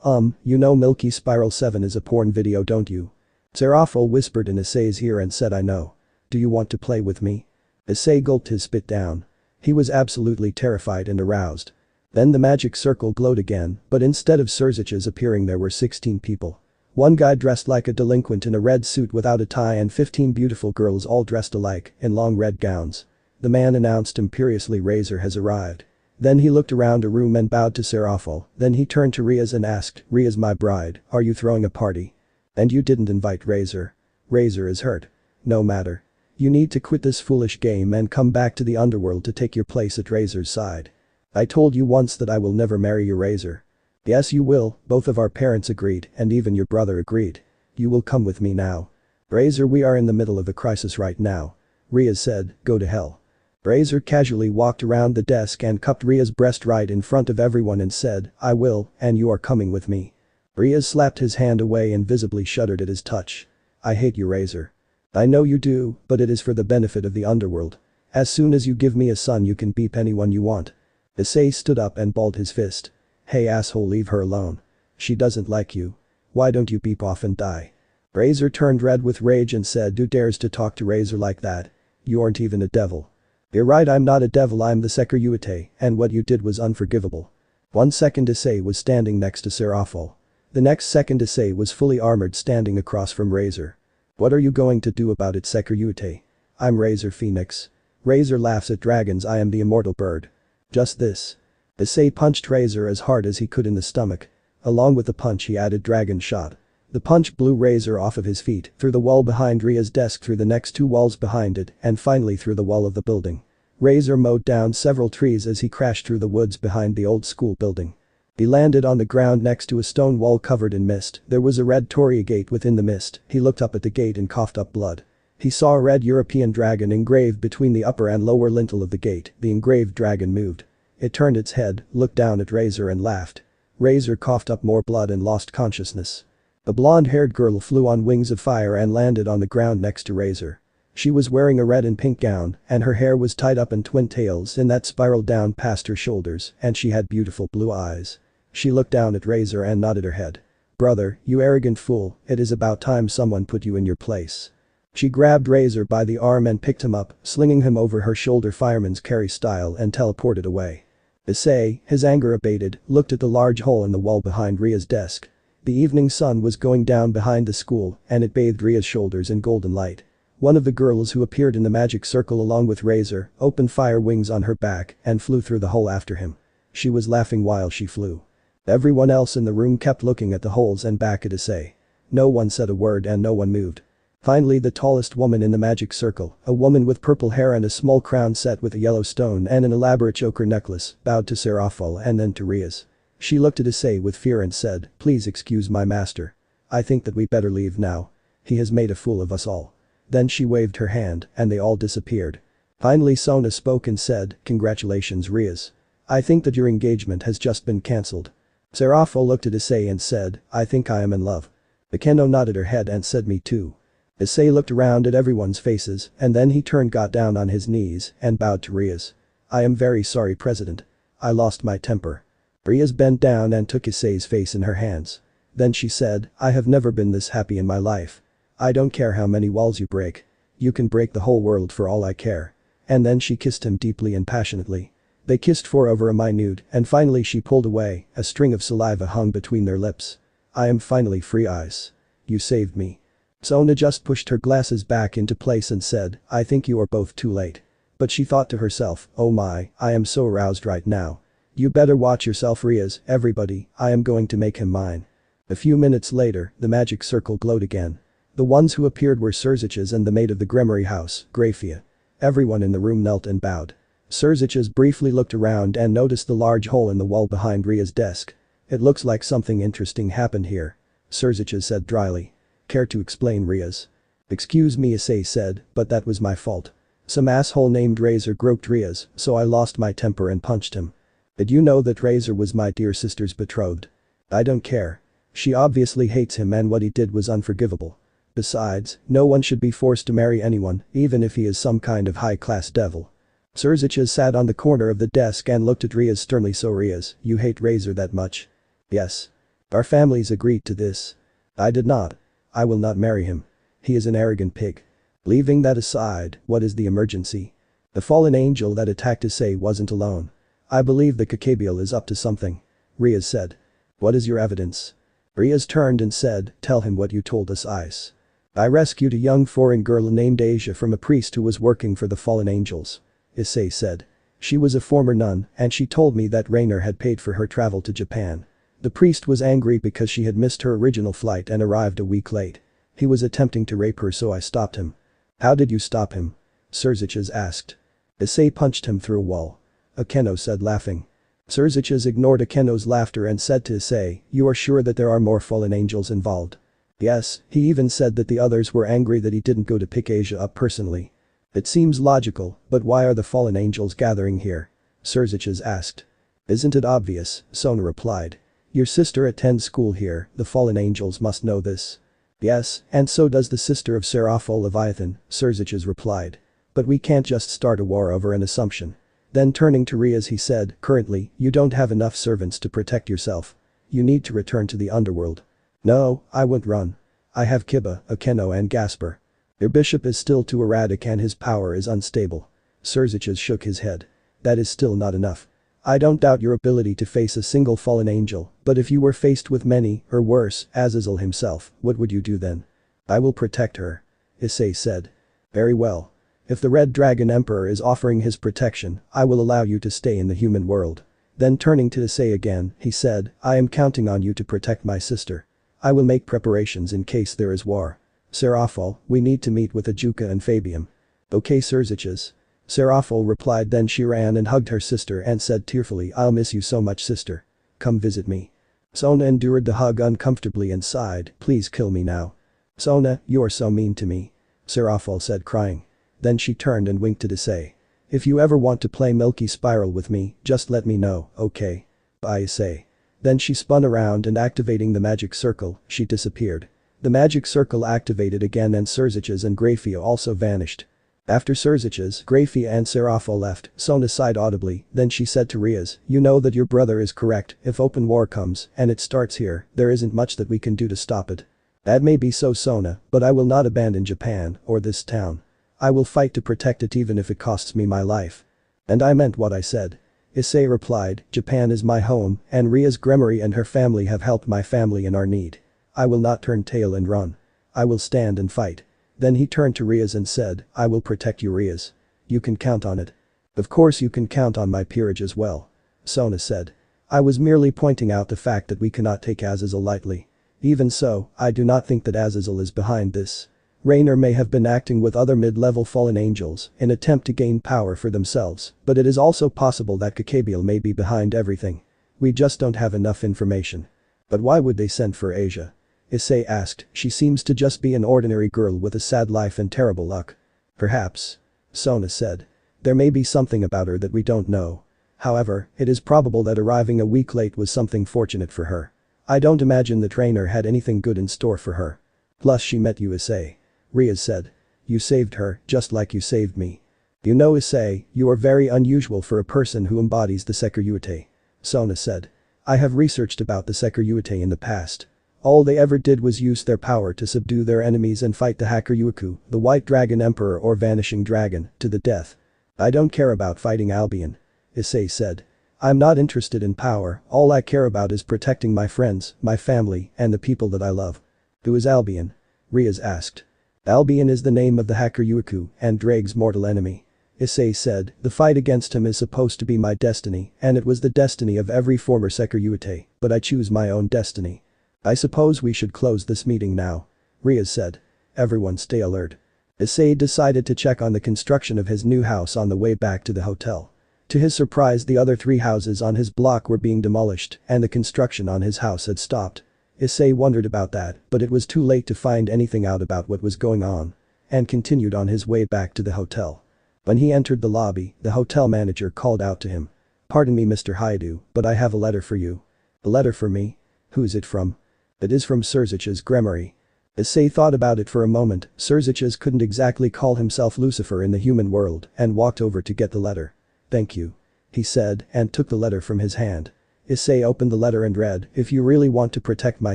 You know Milky Spiral 7 is a porn video, don't you?" Serafol whispered in Issei's ear and said, "I know. Do you want to play with me?" Issei gulped his spit down. He was absolutely terrified and aroused. Then the magic circle glowed again, but instead of Surzich's appearing there were 16 people. One guy dressed like a delinquent in a red suit without a tie, and 15 beautiful girls all dressed alike in long red gowns. The man announced imperiously, "Razor has arrived." Then he looked around a room and bowed to Serafol. Then he turned to Rias and asked, "Rias, my bride, are you throwing a party? And you didn't invite Razor. Razor is hurt. No matter. You need to quit this foolish game and come back to the underworld to take your place at Razor's side. I told you once that I will never marry your Razor." "Yes, you will," both of our parents agreed, and even your brother agreed. "You will come with me now." "Razor, we are in the middle of a crisis right now." Rias said, "Go to hell." Razor casually walked around the desk and cupped Ria's breast right in front of everyone and said, "I will, and you are coming with me." Rias slapped his hand away and visibly shuddered at his touch. "I hate you, Razor." "I know you do, but it is for the benefit of the underworld. As soon as you give me a son you can beep anyone you want." Issei stood up and balled his fist. "Hey asshole, leave her alone. She doesn't like you. Why don't you beep off and die?" Razor turned red with rage and said, "Who dares to talk to Razor like that? You aren't even a devil." "You're right, I'm not a devil, I'm the Sekiryyuuei, and what you did was unforgivable." 1 second Issei was standing next to Serafol. The next second Issei was fully armored standing across from Razor. "What are you going to do about it, Sekiryyuuei?" "I'm Razor Phoenix. Razor laughs at dragons, I am the immortal bird." "Just this." Issei punched Razor as hard as he could in the stomach. Along with the punch he added dragon shot. The punch blew Razor off of his feet, through the wall behind Ria's desk, through the next 2 walls behind it, and finally through the wall of the building. Razor mowed down several trees as he crashed through the woods behind the old school building. He landed on the ground next to a stone wall covered in mist. There was a red torii gate within the mist. He looked up at the gate and coughed up blood. He saw a red European dragon engraved between the upper and lower lintel of the gate. The engraved dragon moved. It turned its head, looked down at Razor and laughed. Razor coughed up more blood and lost consciousness. A blonde-haired girl flew on wings of fire and landed on the ground next to Razor. She was wearing a red and pink gown, and her hair was tied up in twin tails in that spiraled down past her shoulders, and she had beautiful blue eyes. She looked down at Razor and nodded her head. "Brother, you arrogant fool, it is about time someone put you in your place." She grabbed Razor by the arm and picked him up, slinging him over her shoulder fireman's carry style, and teleported away. Issei, his anger abated, looked at the large hole in the wall behind Ria's desk. The evening sun was going down behind the school, and it bathed Ria's shoulders in golden light. One of the girls who appeared in the magic circle along with Razor opened fire wings on her back and flew through the hole after him. She was laughing while she flew. Everyone else in the room kept looking at the holes and back at Issei. No one said a word and no one moved. Finally, the tallest woman in the magic circle, a woman with purple hair and a small crown set with a yellow stone and an elaborate choker necklace, bowed to Serafol and then to Rias. She looked at Issei with fear and said, "Please excuse my master. I think that we better leave now. He has made a fool of us all." Then she waved her hand, and they all disappeared. Finally Sona spoke and said, "Congratulations, Rias. I think that your engagement has just been cancelled." Serafo looked at Issei and said, I think I am in love. Akeno nodded her head and said me too. Issei looked around at everyone's faces and then he got down on his knees and bowed to Rias. I am very sorry President. I lost my temper. Rias bent down and took Issei's face in her hands. Then she said, I have never been this happy in my life. I don't care how many walls you break. You can break the whole world for all I care. And then she kissed him deeply and passionately. They kissed for over a minute and finally she pulled away, a string of saliva hung between their lips. I am finally free Ice. You saved me. Sona just pushed her glasses back into place and said, I think you are both too late. But she thought to herself, oh my, I am so aroused right now. You better watch yourself Rias, everybody, I am going to make him mine. A few minutes later, the magic circle glowed again. The ones who appeared were Surzich's and the maid of the Gremory house, Grafia. Everyone in the room knelt and bowed. Surzich's briefly looked around and noticed the large hole in the wall behind Ria's desk. It looks like something interesting happened here. Surzich's said dryly. Care to explain Rias? Excuse me Issei said, but that was my fault. Some asshole named Razor groped Rias, so I lost my temper and punched him. Did you know that Razor was my dear sister's betrothed? I don't care. She obviously hates him and what he did was unforgivable. Besides, no one should be forced to marry anyone, even if he is some kind of high-class devil. Surzich's sat on the corner of the desk and looked at Rias sternly. So Rias, you hate Razor that much? Yes. Our families agreed to this. I did not. I will not marry him. He is an arrogant pig. Leaving that aside, what is the emergency? The fallen angel that attacked Issei wasn't alone. I believe the Kokabiel is up to something. Rias said. What is your evidence? Rias turned and said, tell him what you told us Ice. I rescued a young foreign girl named Asia from a priest who was working for the fallen angels. Issei said. She was a former nun and she told me that Raynare had paid for her travel to Japan. The priest was angry because she had missed her original flight and arrived a week late. He was attempting to rape her so I stopped him. How did you stop him? Surzich's asked. Issei punched him through a wall. Akeno said laughing. Surzich's ignored Akeno's laughter and said to Issei, you are sure that there are more fallen angels involved? Yes, he even said that the others were angry that he didn't go to pick Asia up personally. It seems logical, but why are the fallen angels gathering here? Surzich's asked. Isn't it obvious? Sona replied. Your sister attends school here, the fallen angels must know this. Yes, and so does the sister of Serafo Leviathan, Surzich's replied. But we can't just start a war over an assumption. Then turning to Rias he said, currently, you don't have enough servants to protect yourself. You need to return to the underworld. No, I won't run. I have Kiba, Akeno and Gasper. Your bishop is still too erratic and his power is unstable. Surzich's shook his head. That is still not enough. I don't doubt your ability to face a single fallen angel, but if you were faced with many, or worse, Azazel himself, what would you do then? I will protect her. Issei said. Very well. If the Red Dragon Emperor is offering his protection, I will allow you to stay in the human world. Then turning to Issei again, he said, I am counting on you to protect my sister. I will make preparations in case there is war. Serafo, we need to meet with Ajuka and Fabium. Okay Surzich's. Serafo replied. Then she ran and hugged her sister and said tearfully, I'll miss you so much sister. Come visit me. Sona endured the hug uncomfortably and sighed, please kill me now. Sona, you are so mean to me. Serafo said crying. Then she turned and winked at Issei. If you ever want to play Milky Spiral with me, just let me know, okay? Bye Issei. Then she spun around and activating the magic circle, she disappeared. The magic circle activated again and Surzich's and Grafia also vanished. After Surzich's, Grafia and Serafo left, Sona sighed audibly, then she said to Rias, you know that your brother is correct, if open war comes, and it starts here, there isn't much that we can do to stop it. That may be so Sona, but I will not abandon Japan, or this town. I will fight to protect it even if it costs me my life. And I meant what I said. Issei replied, Japan is my home, and Rias Gremory and her family have helped my family in our need. I will not turn tail and run. I will stand and fight. Then he turned to Rias and said, I will protect you Rias. You can count on it. Of course you can count on my peerage as well. Sona said. I was merely pointing out the fact that we cannot take Azazel lightly. Even so, I do not think that Azazel is behind this. Raynare may have been acting with other mid-level fallen angels in attempt to gain power for themselves, but it is also possible that Kokabiel may be behind everything. We just don't have enough information. But why would they send for Asia? Issei asked, she seems to just be an ordinary girl with a sad life and terrible luck. Perhaps. Sona said. There may be something about her that we don't know. However, it is probable that arriving a week late was something fortunate for her. I don't imagine the trainer had anything good in store for her. Plus she met you, Issei. Rias said. You saved her, just like you saved me. You know, Issei, you are very unusual for a person who embodies the Sekiryyuuei. Sona said. I have researched about the Sekiryyuuei in the past. All they ever did was use their power to subdue their enemies and fight the Hakuryuuku, the White Dragon Emperor or Vanishing Dragon, to the death. I don't care about fighting Albion. Issei said. I'm not interested in power, all I care about is protecting my friends, my family, and the people that I love. Who is Albion? Rias asked. Albion is the name of the Hakuryuuku and Drake's mortal enemy. Issei said, the fight against him is supposed to be my destiny, and it was the destiny of every former Sekiryyuuei, but I choose my own destiny. I suppose we should close this meeting now. Rias said. Everyone stay alert. Issei decided to check on the construction of his new house on the way back to the hotel. To his surprise, the other 3 houses on his block were being demolished and the construction on his house had stopped. Issei wondered about that, but it was too late to find anything out about what was going on. And continued on his way back to the hotel. When he entered the lobby, the hotel manager called out to him. Pardon me, Mr. Haidu, but I have a letter for you. A letter for me? Who's it from? It is from Surzich's Gremory. Issei thought about it for a moment. Surzich's couldn't exactly call himself Lucifer in the human world and walked over to get the letter. Thank you. He said and took the letter from his hand. Issei opened the letter and read, if you really want to protect my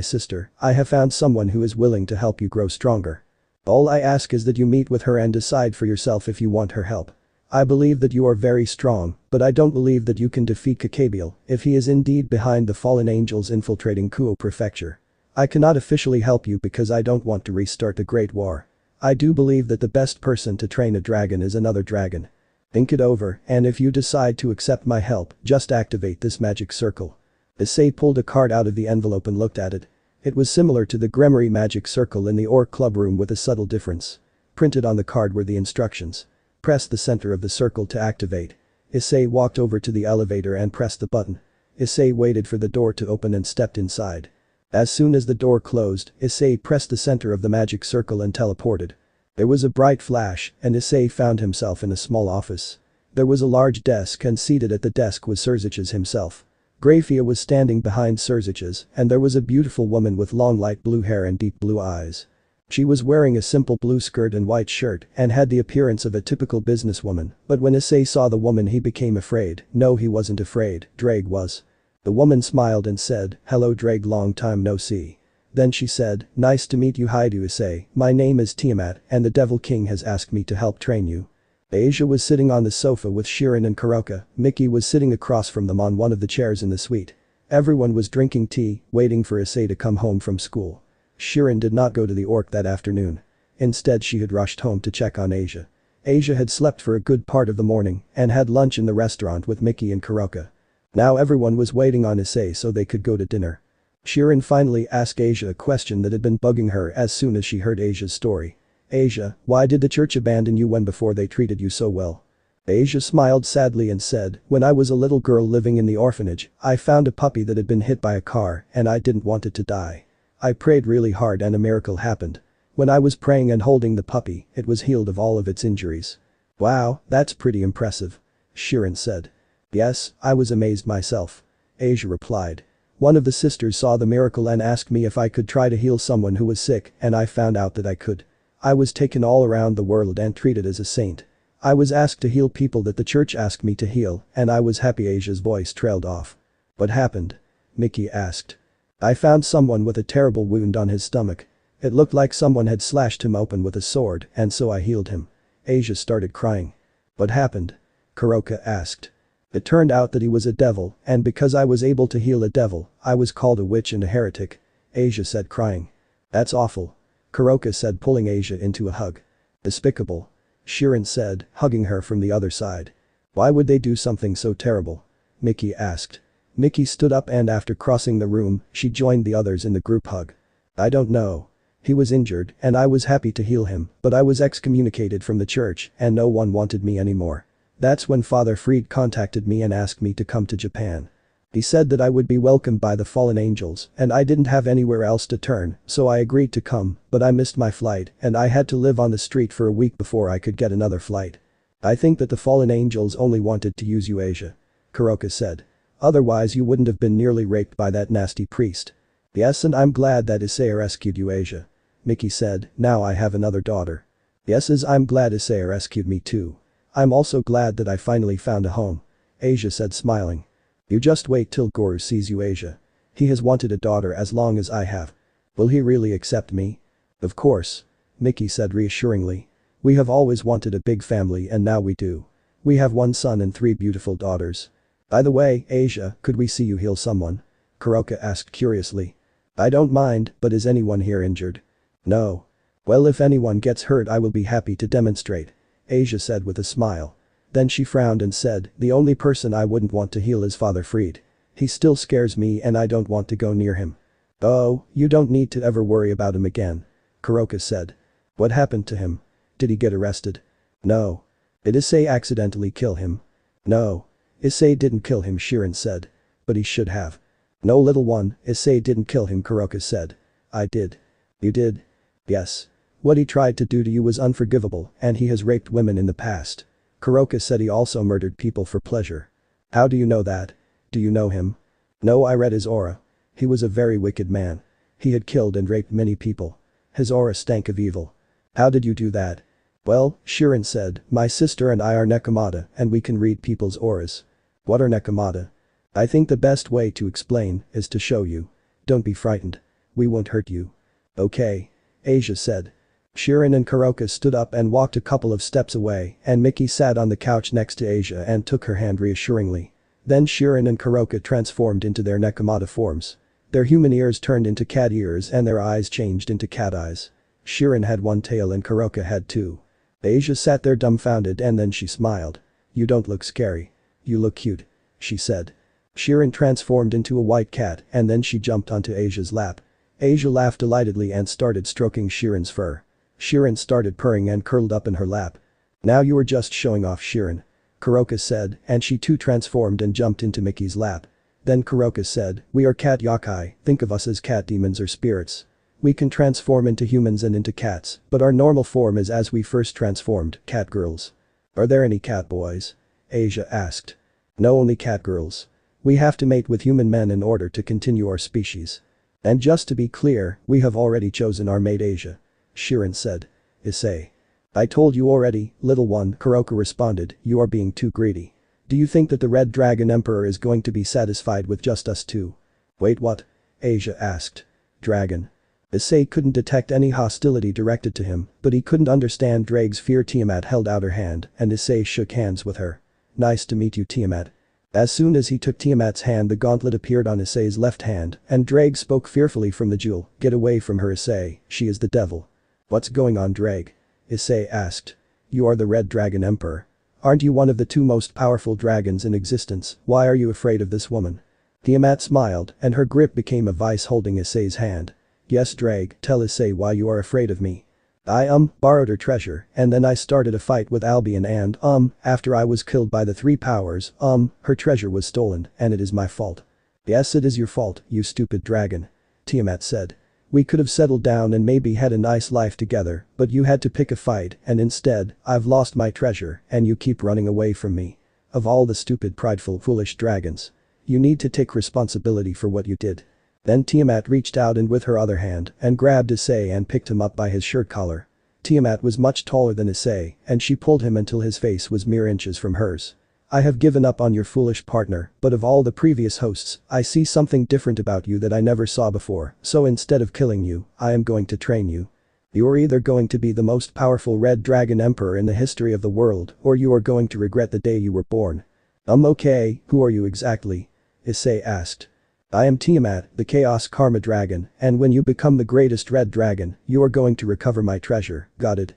sister, I have found someone who is willing to help you grow stronger. All I ask is that you meet with her and decide for yourself if you want her help. I believe that you are very strong, but I don't believe that you can defeat Kokabiel if he is indeed behind the fallen angels infiltrating Kuo Prefecture. I cannot officially help you because I don't want to restart the Great War. I do believe that the best person to train a dragon is another dragon. Think it over, and if you decide to accept my help, just activate this magic circle. Issei pulled a card out of the envelope and looked at it. It was similar to the Gremory magic circle in the Orc Club room with a subtle difference. Printed on the card were the instructions. Press the center of the circle to activate. Issei walked over to the elevator and pressed the button. Issei waited for the door to open and stepped inside. As soon as the door closed, Issei pressed the center of the magic circle and teleported. There was a bright flash, and Issei found himself in a small office. There was a large desk and seated at the desk was Surzich's himself. Grafia was standing behind Surzich's, and there was a beautiful woman with long light blue hair and deep blue eyes. She was wearing a simple blue skirt and white shirt and had the appearance of a typical businesswoman, but when Issei saw the woman he became afraid. No, he wasn't afraid, Drake was. The woman smiled and said, hello Drake, long time no see. Then she said, nice to meet you Haidu Issei, my name is Tiamat and the Devil King has asked me to help train you. Asia was sitting on the sofa with Shirone and Kuroka, Mickey was sitting across from them on one of the chairs in the suite. Everyone was drinking tea, waiting for Issei to come home from school. Shirone did not go to the Orc that afternoon. Instead she had rushed home to check on Asia. Asia had slept for a good part of the morning and had lunch in the restaurant with Mickey and Kuroka. Now everyone was waiting on Issei so they could go to dinner. Shirone finally asked Asia a question that had been bugging her as soon as she heard Asia's story. Asia, why did the church abandon you when before they treated you so well? Asia smiled sadly and said, when I was a little girl living in the orphanage, I found a puppy that had been hit by a car and I didn't want it to die. I prayed really hard and a miracle happened. When I was praying and holding the puppy, it was healed of all of its injuries. Wow, that's pretty impressive. Shirone said. Yes, I was amazed myself. Asia replied. One of the sisters saw the miracle and asked me if I could try to heal someone who was sick and I found out that I could. I was taken all around the world and treated as a saint. I was asked to heal people that the church asked me to heal and I was happy. Asia's voice trailed off. What happened? Mickey asked. I found someone with a terrible wound on his stomach. It looked like someone had slashed him open with a sword and so I healed him. Asia started crying. What happened? Kuroka asked. It turned out that he was a devil and because I was able to heal a devil, I was called a witch and a heretic. Asia said crying. That's awful. Kuroka said pulling Asia into a hug. Despicable. Shirone said, hugging her from the other side. Why would they do something so terrible? Mickey asked. Mickey stood up and after crossing the room, she joined the others in the group hug. I don't know. He was injured and I was happy to heal him, but I was excommunicated from the church and no one wanted me anymore. That's when Father Fried contacted me and asked me to come to Japan. He said that I would be welcomed by the fallen angels and I didn't have anywhere else to turn, so I agreed to come, but I missed my flight and I had to live on the street for a week before I could get another flight. I think that the fallen angels only wanted to use you Asia. Kuroka said. Otherwise you wouldn't have been nearly raped by that nasty priest. Yes, and I'm glad that Issei rescued you, Asia. Miki said, now I have another daughter. Yes, as I'm glad Issei rescued me too. I'm also glad that I finally found a home. Asia said, smiling. You just wait till Goro sees you, Asia. He has wanted a daughter as long as I have. Will he really accept me? Of course. Miki said reassuringly. We have always wanted a big family and now we do. We have one son and 3 beautiful daughters. By the way, Asia, could we see you heal someone? Kuroka asked curiously. I don't mind, but is anyone here injured? No. Well, if anyone gets hurt I will be happy to demonstrate. Asia said with a smile. Then she frowned and said, the only person I wouldn't want to heal is Father Fried. He still scares me and I don't want to go near him. Oh, you don't need to ever worry about him again. Kuroka said. What happened to him? Did he get arrested? No. Did Issei accidentally kill him? No. Issei didn't kill him, Shirone said. But he should have. No, little one, Issei didn't kill him, Kuroka said. I did. You did? Yes. What he tried to do to you was unforgivable and he has raped women in the past. Kuroka said he also murdered people for pleasure. How do you know that? Do you know him? No, I read his aura. He was a very wicked man. He had killed and raped many people. His aura stank of evil. How did you do that? Well, Shirone said, my sister and I are Nekomata and we can read people's auras. What are Nekomata? I think the best way to explain is to show you. Don't be frightened. We won't hurt you. Okay. Asia said. Shirone and Kuroka stood up and walked a couple of steps away and Miki sat on the couch next to Asia and took her hand reassuringly. Then Shirone and Kuroka transformed into their Nekomata forms. Their human ears turned into cat ears and their eyes changed into cat eyes. Shirone had 1 tail and Kuroka had 2. Asia sat there dumbfounded and then she smiled. You don't look scary. You look cute. She said. Shirone transformed into a white cat and then she jumped onto Asia's lap. Asia laughed delightedly and started stroking Shirone's fur. Shirone started purring and curled up in her lap. Now you are just showing off, Shirone. Kuroka said and she too transformed and jumped into Miki's lap. Then Kuroka said, we are cat yokai, think of us as cat demons or spirits. We can transform into humans and into cats, but our normal form is as we first transformed, cat girls. Are there any cat boys? Asia asked. No, only cat girls. We have to mate with human men in order to continue our species. And just to be clear, we have already chosen our mate, Asia. Shirone said. Issei. I told you already, little one, Kuroka responded, you are being too greedy. Do you think that the Red Dragon Emperor is going to be satisfied with just us two? Wait, what? Asia asked. Dragon. Issei couldn't detect any hostility directed to him, but he couldn't understand Drake's fear. Tiamat held out her hand and Issei shook hands with her. Nice to meet you, Tiamat. As soon as he took Tiamat's hand, the gauntlet appeared on Issei's left hand and Drake spoke fearfully from the jewel, get away from her, Issei, she is the devil. What's going on, Drake? Issei asked. You are the Red Dragon Emperor. Aren't you one of the 2 most powerful dragons in existence? Why are you afraid of this woman? Tiamat smiled and her grip became a vice holding Issei's hand. Yes, Drake, tell Issei why you are afraid of me. I borrowed her treasure and then I started a fight with Albion and after I was killed by the 3 powers, her treasure was stolen and it is my fault. Yes, it is your fault, you stupid dragon. Tiamat said. We could have settled down and maybe had a nice life together, but you had to pick a fight and instead, I've lost my treasure and you keep running away from me. Of all the stupid, prideful, foolish dragons. You need to take responsibility for what you did. Then Tiamat reached out and with her other hand and grabbed Issei and picked him up by his shirt collar. Tiamat was much taller than Issei and she pulled him until his face was mere inches from hers. I have given up on your foolish partner, but of all the previous hosts, I see something different about you that I never saw before, so instead of killing you, I am going to train you. You are either going to be the most powerful Red Dragon Emperor in the history of the world, or you are going to regret the day you were born. Okay, who are you exactly? Issei asked. I am Tiamat, the Chaos Karma Dragon, and when you become the greatest Red Dragon, you are going to recover my treasure, got it?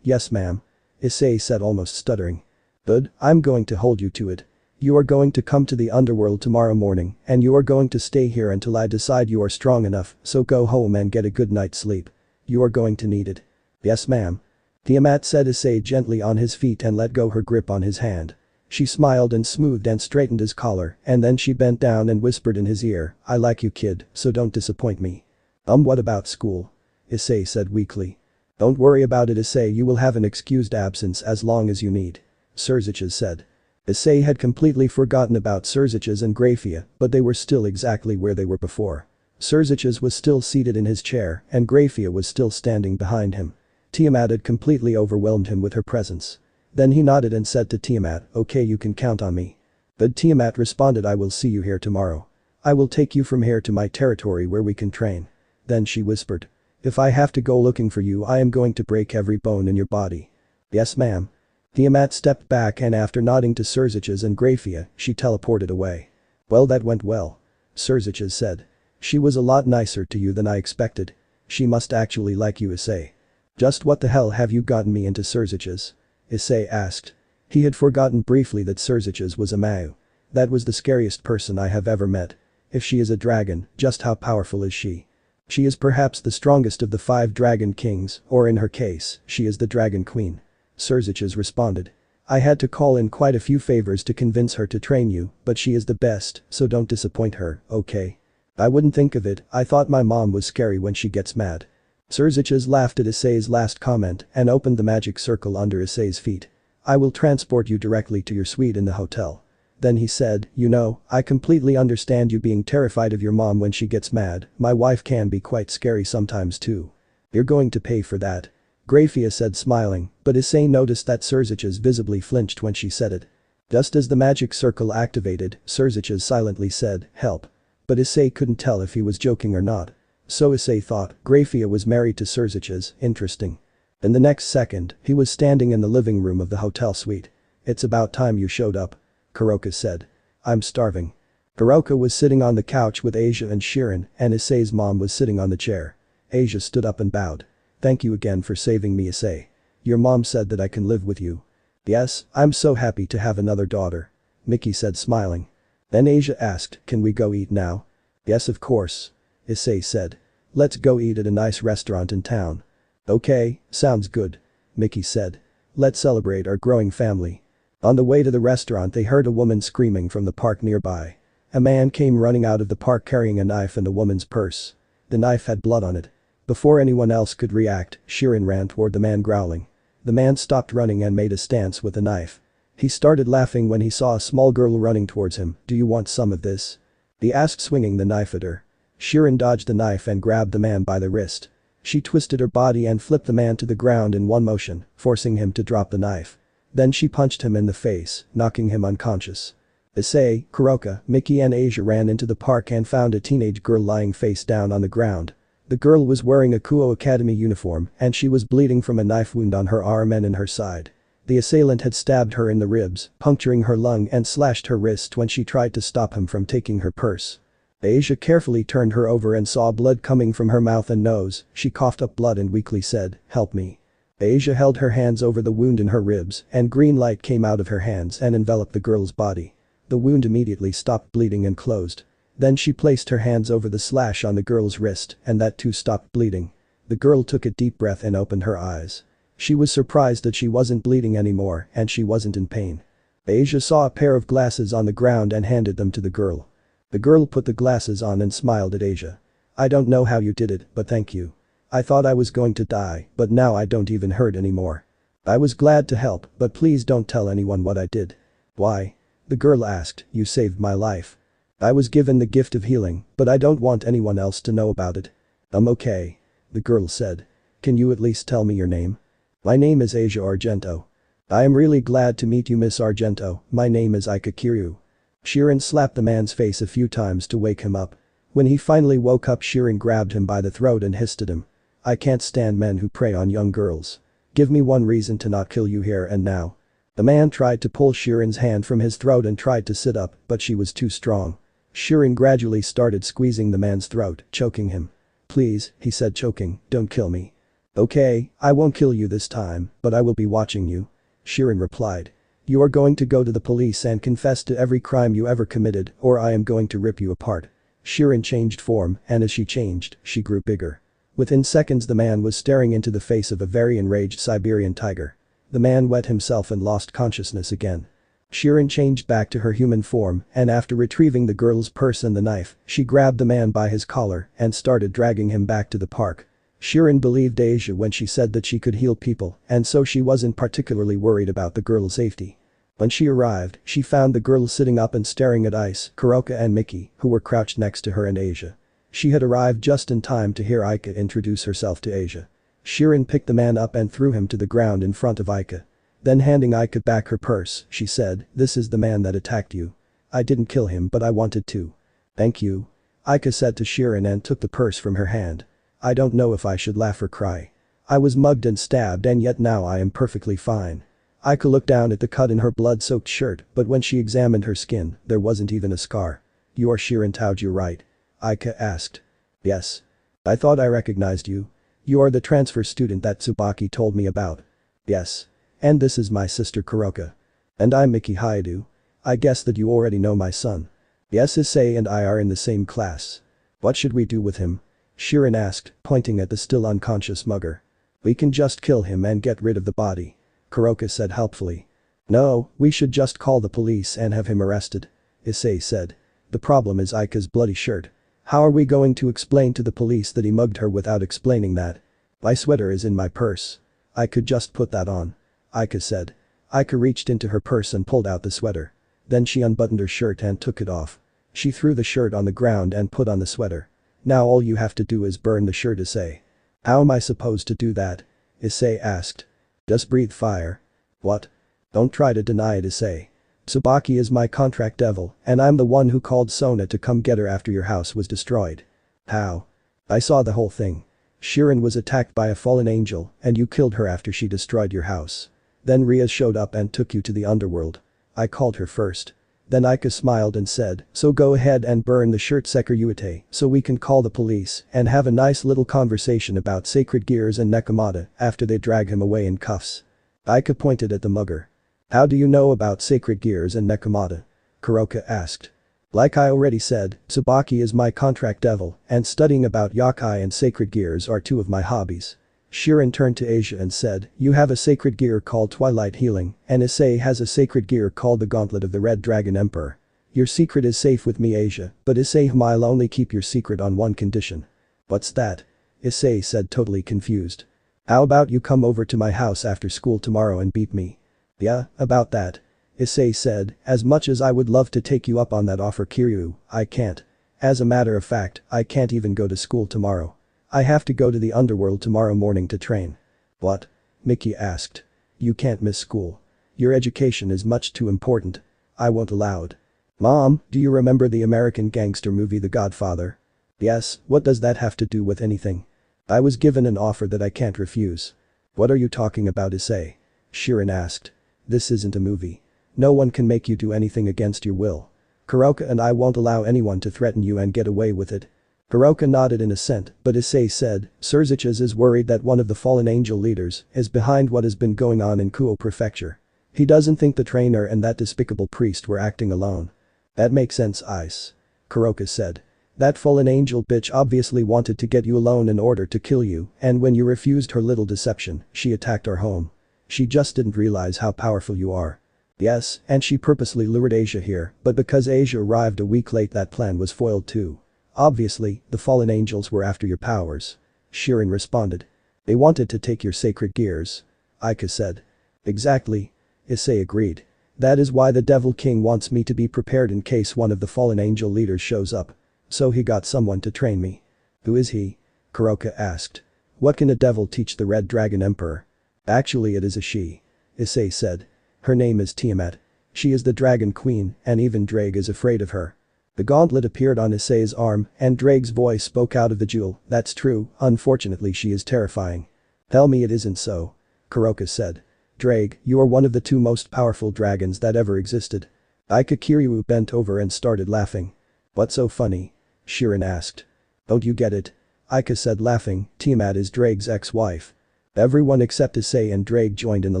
Yes ma'am. Issei said almost stuttering. Good, I'm going to hold you to it. You are going to come to the underworld tomorrow morning and you are going to stay here until I decide you are strong enough, so go home and get a good night's sleep. You are going to need it. Yes ma'am. Tiamat said. Issei gently on his feet and let go her grip on his hand. She smiled and smoothed and straightened his collar and then she bent down and whispered in his ear, I like you, kid, so don't disappoint me. What about school? Issei said weakly. Don't worry about it, Issei, you will have an excused absence as long as you need. Surziches said. Issei had completely forgotten about Surziches and Grafia, but they were still exactly where they were before. Surziches was still seated in his chair, and Grafia was still standing behind him. Tiamat had completely overwhelmed him with her presence. Then he nodded and said to Tiamat, "Okay, you can count on me." But Tiamat responded, "I will see you here tomorrow. I will take you from here to my territory where we can train." Then she whispered, "If I have to go looking for you, I am going to break every bone in your body." "Yes, ma'am." Tiamat stepped back and after nodding to Surziches and Grafia, she teleported away. "Well, that went well," Surziches said. "She was a lot nicer to you than I expected. She must actually like you, Issei." "Just what the hell have you gotten me into, Surziches?" Issei asked. He had forgotten briefly that Surziches was a Mau. "That was the scariest person I have ever met. If she is a dragon, just how powerful is she?" "She is perhaps the strongest of the 5 dragon kings, or in her case, she is the dragon queen," Surziches responded. "I had to call in quite a few favors to convince her to train you, but she is the best, so don't disappoint her, okay?" "I wouldn't think of it, I thought my mom was scary when she gets mad." Surziches laughed at Issei's last comment and opened the magic circle under Issei's feet. "I will transport you directly to your suite in the hotel." Then he said, "You know, I completely understand you being terrified of your mom when she gets mad, my wife can be quite scary sometimes too. You're going to pay for that." Grafia said, smiling, but Issei noticed that Surziches visibly flinched when she said it. Just as the magic circle activated, Surziches silently said, "Help." But Issei couldn't tell if he was joking or not. So Issei thought, Grafia was married to Surziches, interesting. In the next second, he was standing in the living room of the hotel suite. "It's about time you showed up," Kuroka said. "I'm starving." Kuroka was sitting on the couch with Asia and Shirone, and Issei's mom was sitting on the chair. Asia stood up and bowed. "Thank you again for saving me, Issei. Your mom said that I can live with you." "Yes, I'm so happy to have another daughter," Mickey said, smiling. Then Asia asked, "Can we go eat now?" "Yes, of course," Issei said. "Let's go eat at a nice restaurant in town." "Okay, sounds good," Mickey said. "Let's celebrate our growing family." On the way to the restaurant they heard a woman screaming from the park nearby. A man came running out of the park carrying a knife and a woman's purse. The knife had blood on it. Before anyone else could react, Shirone ran toward the man growling. The man stopped running and made a stance with the knife. He started laughing when he saw a small girl running towards him. "Do you want some of this?" he asked, swinging the knife at her. Shirone dodged the knife and grabbed the man by the wrist. She twisted her body and flipped the man to the ground in one motion, forcing him to drop the knife. Then she punched him in the face, knocking him unconscious. Issei, Kuroka, Mickey and Asia ran into the park and found a teenage girl lying face down on the ground. The girl was wearing a Kuo Academy uniform and she was bleeding from a knife wound on her arm and in her side. The assailant had stabbed her in the ribs, puncturing her lung and slashed her wrist when she tried to stop him from taking her purse. Asia carefully turned her over and saw blood coming from her mouth and nose. She coughed up blood and weakly said, "Help me." Asia held her hands over the wound in her ribs and green light came out of her hands and enveloped the girl's body. The wound immediately stopped bleeding and closed. Then she placed her hands over the slash on the girl's wrist and that too stopped bleeding. The girl took a deep breath and opened her eyes. She was surprised that she wasn't bleeding anymore and she wasn't in pain. Asia saw a pair of glasses on the ground and handed them to the girl. The girl put the glasses on and smiled at Asia. "I don't know how you did it, but thank you. I thought I was going to die, but now I don't even hurt anymore. I was glad to help, but please don't tell anyone what I did." "Why?" the girl asked. "You saved my life. I was given the gift of healing, but I don't want anyone else to know about it." "I'm okay," the girl said. "Can you at least tell me your name?" "My name is Asia Argento." "I am really glad to meet you, Miss Argento. My name is Issei Kiryu." Shirone slapped the man's face a few times to wake him up. When he finally woke up, Shirone grabbed him by the throat and hissed at him. "I can't stand men who prey on young girls. Give me one reason to not kill you here and now." The man tried to pull Shirone's hand from his throat and tried to sit up, but she was too strong. Shirone gradually started squeezing the man's throat, choking him. "Please," he said, choking, "don't kill me." "Okay, I won't kill you this time, but I will be watching you," Shirone replied. "You are going to go to the police and confess to every crime you ever committed, or I am going to rip you apart." Shirone changed form, and as she changed, she grew bigger. Within seconds the man was staring into the face of a very enraged Siberian tiger. The man wet himself and lost consciousness again. Shirone changed back to her human form and after retrieving the girl's purse and the knife, she grabbed the man by his collar and started dragging him back to the park. Shirone believed Asia when she said that she could heal people and so she wasn't particularly worried about the girl's safety. When she arrived, she found the girl sitting up and staring at Ice, Kuroka and Mickey, who were crouched next to her and Asia. She had arrived just in time to hear Aika introduce herself to Asia. Shirone picked the man up and threw him to the ground in front of Aika. Then handing Aika back her purse, she said, "This is the man that attacked you. I didn't kill him but I wanted to." "Thank you," Aika said to Shirone and took the purse from her hand. "I don't know if I should laugh or cry. I was mugged and stabbed and yet now I am perfectly fine." Aika looked down at the cut in her blood-soaked shirt, but when she examined her skin, there wasn't even a scar. "You are Shirone Taoju, right?" Aika asked. "Yes. I thought I recognized you. You are the transfer student that Tsubaki told me about." "Yes. And this is my sister Kuroka. And I'm Miki Haidu. I guess that you already know my son." "Yes, Issei and I are in the same class." "What should we do with him?" Shirone asked, pointing at the still unconscious mugger. "We can just kill him and get rid of the body," Kuroka said helpfully. "No, we should just call the police and have him arrested," Issei said. "The problem is Aika's bloody shirt. How are we going to explain to the police that he mugged her without explaining that?" "My sweater is in my purse. I could just put that on," Aika said. Aika reached into her purse and pulled out the sweater. Then she unbuttoned her shirt and took it off. She threw the shirt on the ground and put on the sweater. "Now all you have to do is burn the shirt, Issei." "How am I supposed to do that?" Issei asked. "Just breathe fire." "What?" "Don't try to deny it, Issei. Tsubaki is my contract devil and I'm the one who called Sona to come get her after your house was destroyed." "How?" "I saw the whole thing. Shirone was attacked by a fallen angel and you killed her after she destroyed your house. Then Rias showed up and took you to the underworld. I called her first." Then Aika smiled and said, "So go ahead and burn the shirt Sekiryyuuei so we can call the police and have a nice little conversation about sacred gears and Nekomata after they drag him away in cuffs." Aika pointed at the mugger. "How do you know about sacred gears and Nekomata?" Kuroka asked. "Like I already said, Tsubaki is my contract devil and studying about yokai and sacred gears are two of my hobbies." Shirone turned to Asia and said, "You have a sacred gear called Twilight Healing and Issei has a sacred gear called the Gauntlet of the Red Dragon Emperor. Your secret is safe with me, Asia, but Issei I'll only keep your secret on one condition." "What's that?" Issei said, totally confused. "How about you come over to my house after school tomorrow and beat me?" "Yeah, about that," Issei said, "as much as I would love to take you up on that offer, Kiryu, I can't. As a matter of fact, I can't even go to school tomorrow. I have to go to the underworld tomorrow morning to train." "What?" Mickey asked. "You can't miss school. Your education is much too important. I won't allow it." "Mom, do you remember the American gangster movie The Godfather?" "Yes, what does that have to do with anything?" "I was given an offer that I can't refuse." "What are you talking about, Issei?" Shirone asked. "This isn't a movie. No one can make you do anything against your will. Kuroka and I won't allow anyone to threaten you and get away with it." Kuroka nodded in assent, but Issei said, "Surziches is worried that one of the fallen angel leaders is behind what has been going on in Kuo Prefecture. He doesn't think the trainer and that despicable priest were acting alone." "That makes sense, Ice," Kuroka said. "That fallen angel bitch obviously wanted to get you alone in order to kill you, and when you refused her little deception, she attacked our home. She just didn't realize how powerful you are." "Yes, and she purposely lured Asia here, but because Asia arrived a week late that plan was foiled too. Obviously, the fallen angels were after your powers," Shirone responded. "They wanted to take your sacred gears," Aika said. "Exactly," Issei agreed. "That is why the Devil King wants me to be prepared in case one of the fallen angel leaders shows up. So he got someone to train me." "Who is he?" Kuroka asked. "What can a devil teach the Red Dragon Emperor?" "Actually it is a she," Issei said. "Her name is Tiamat. She is the Dragon Queen and even Drake is afraid of her." The gauntlet appeared on Issei's arm and Drake's voice spoke out of the jewel. "That's true, unfortunately she is terrifying." "Tell me it isn't so," Kuroka said. "Drake, you are one of the two most powerful dragons that ever existed." Aika Kiryu bent over and started laughing. "What's so funny?" Shirone asked. "Don't you get it?" Aika said laughing, "Tiamat is Drake's ex-wife." Everyone except Issei and Drake joined in the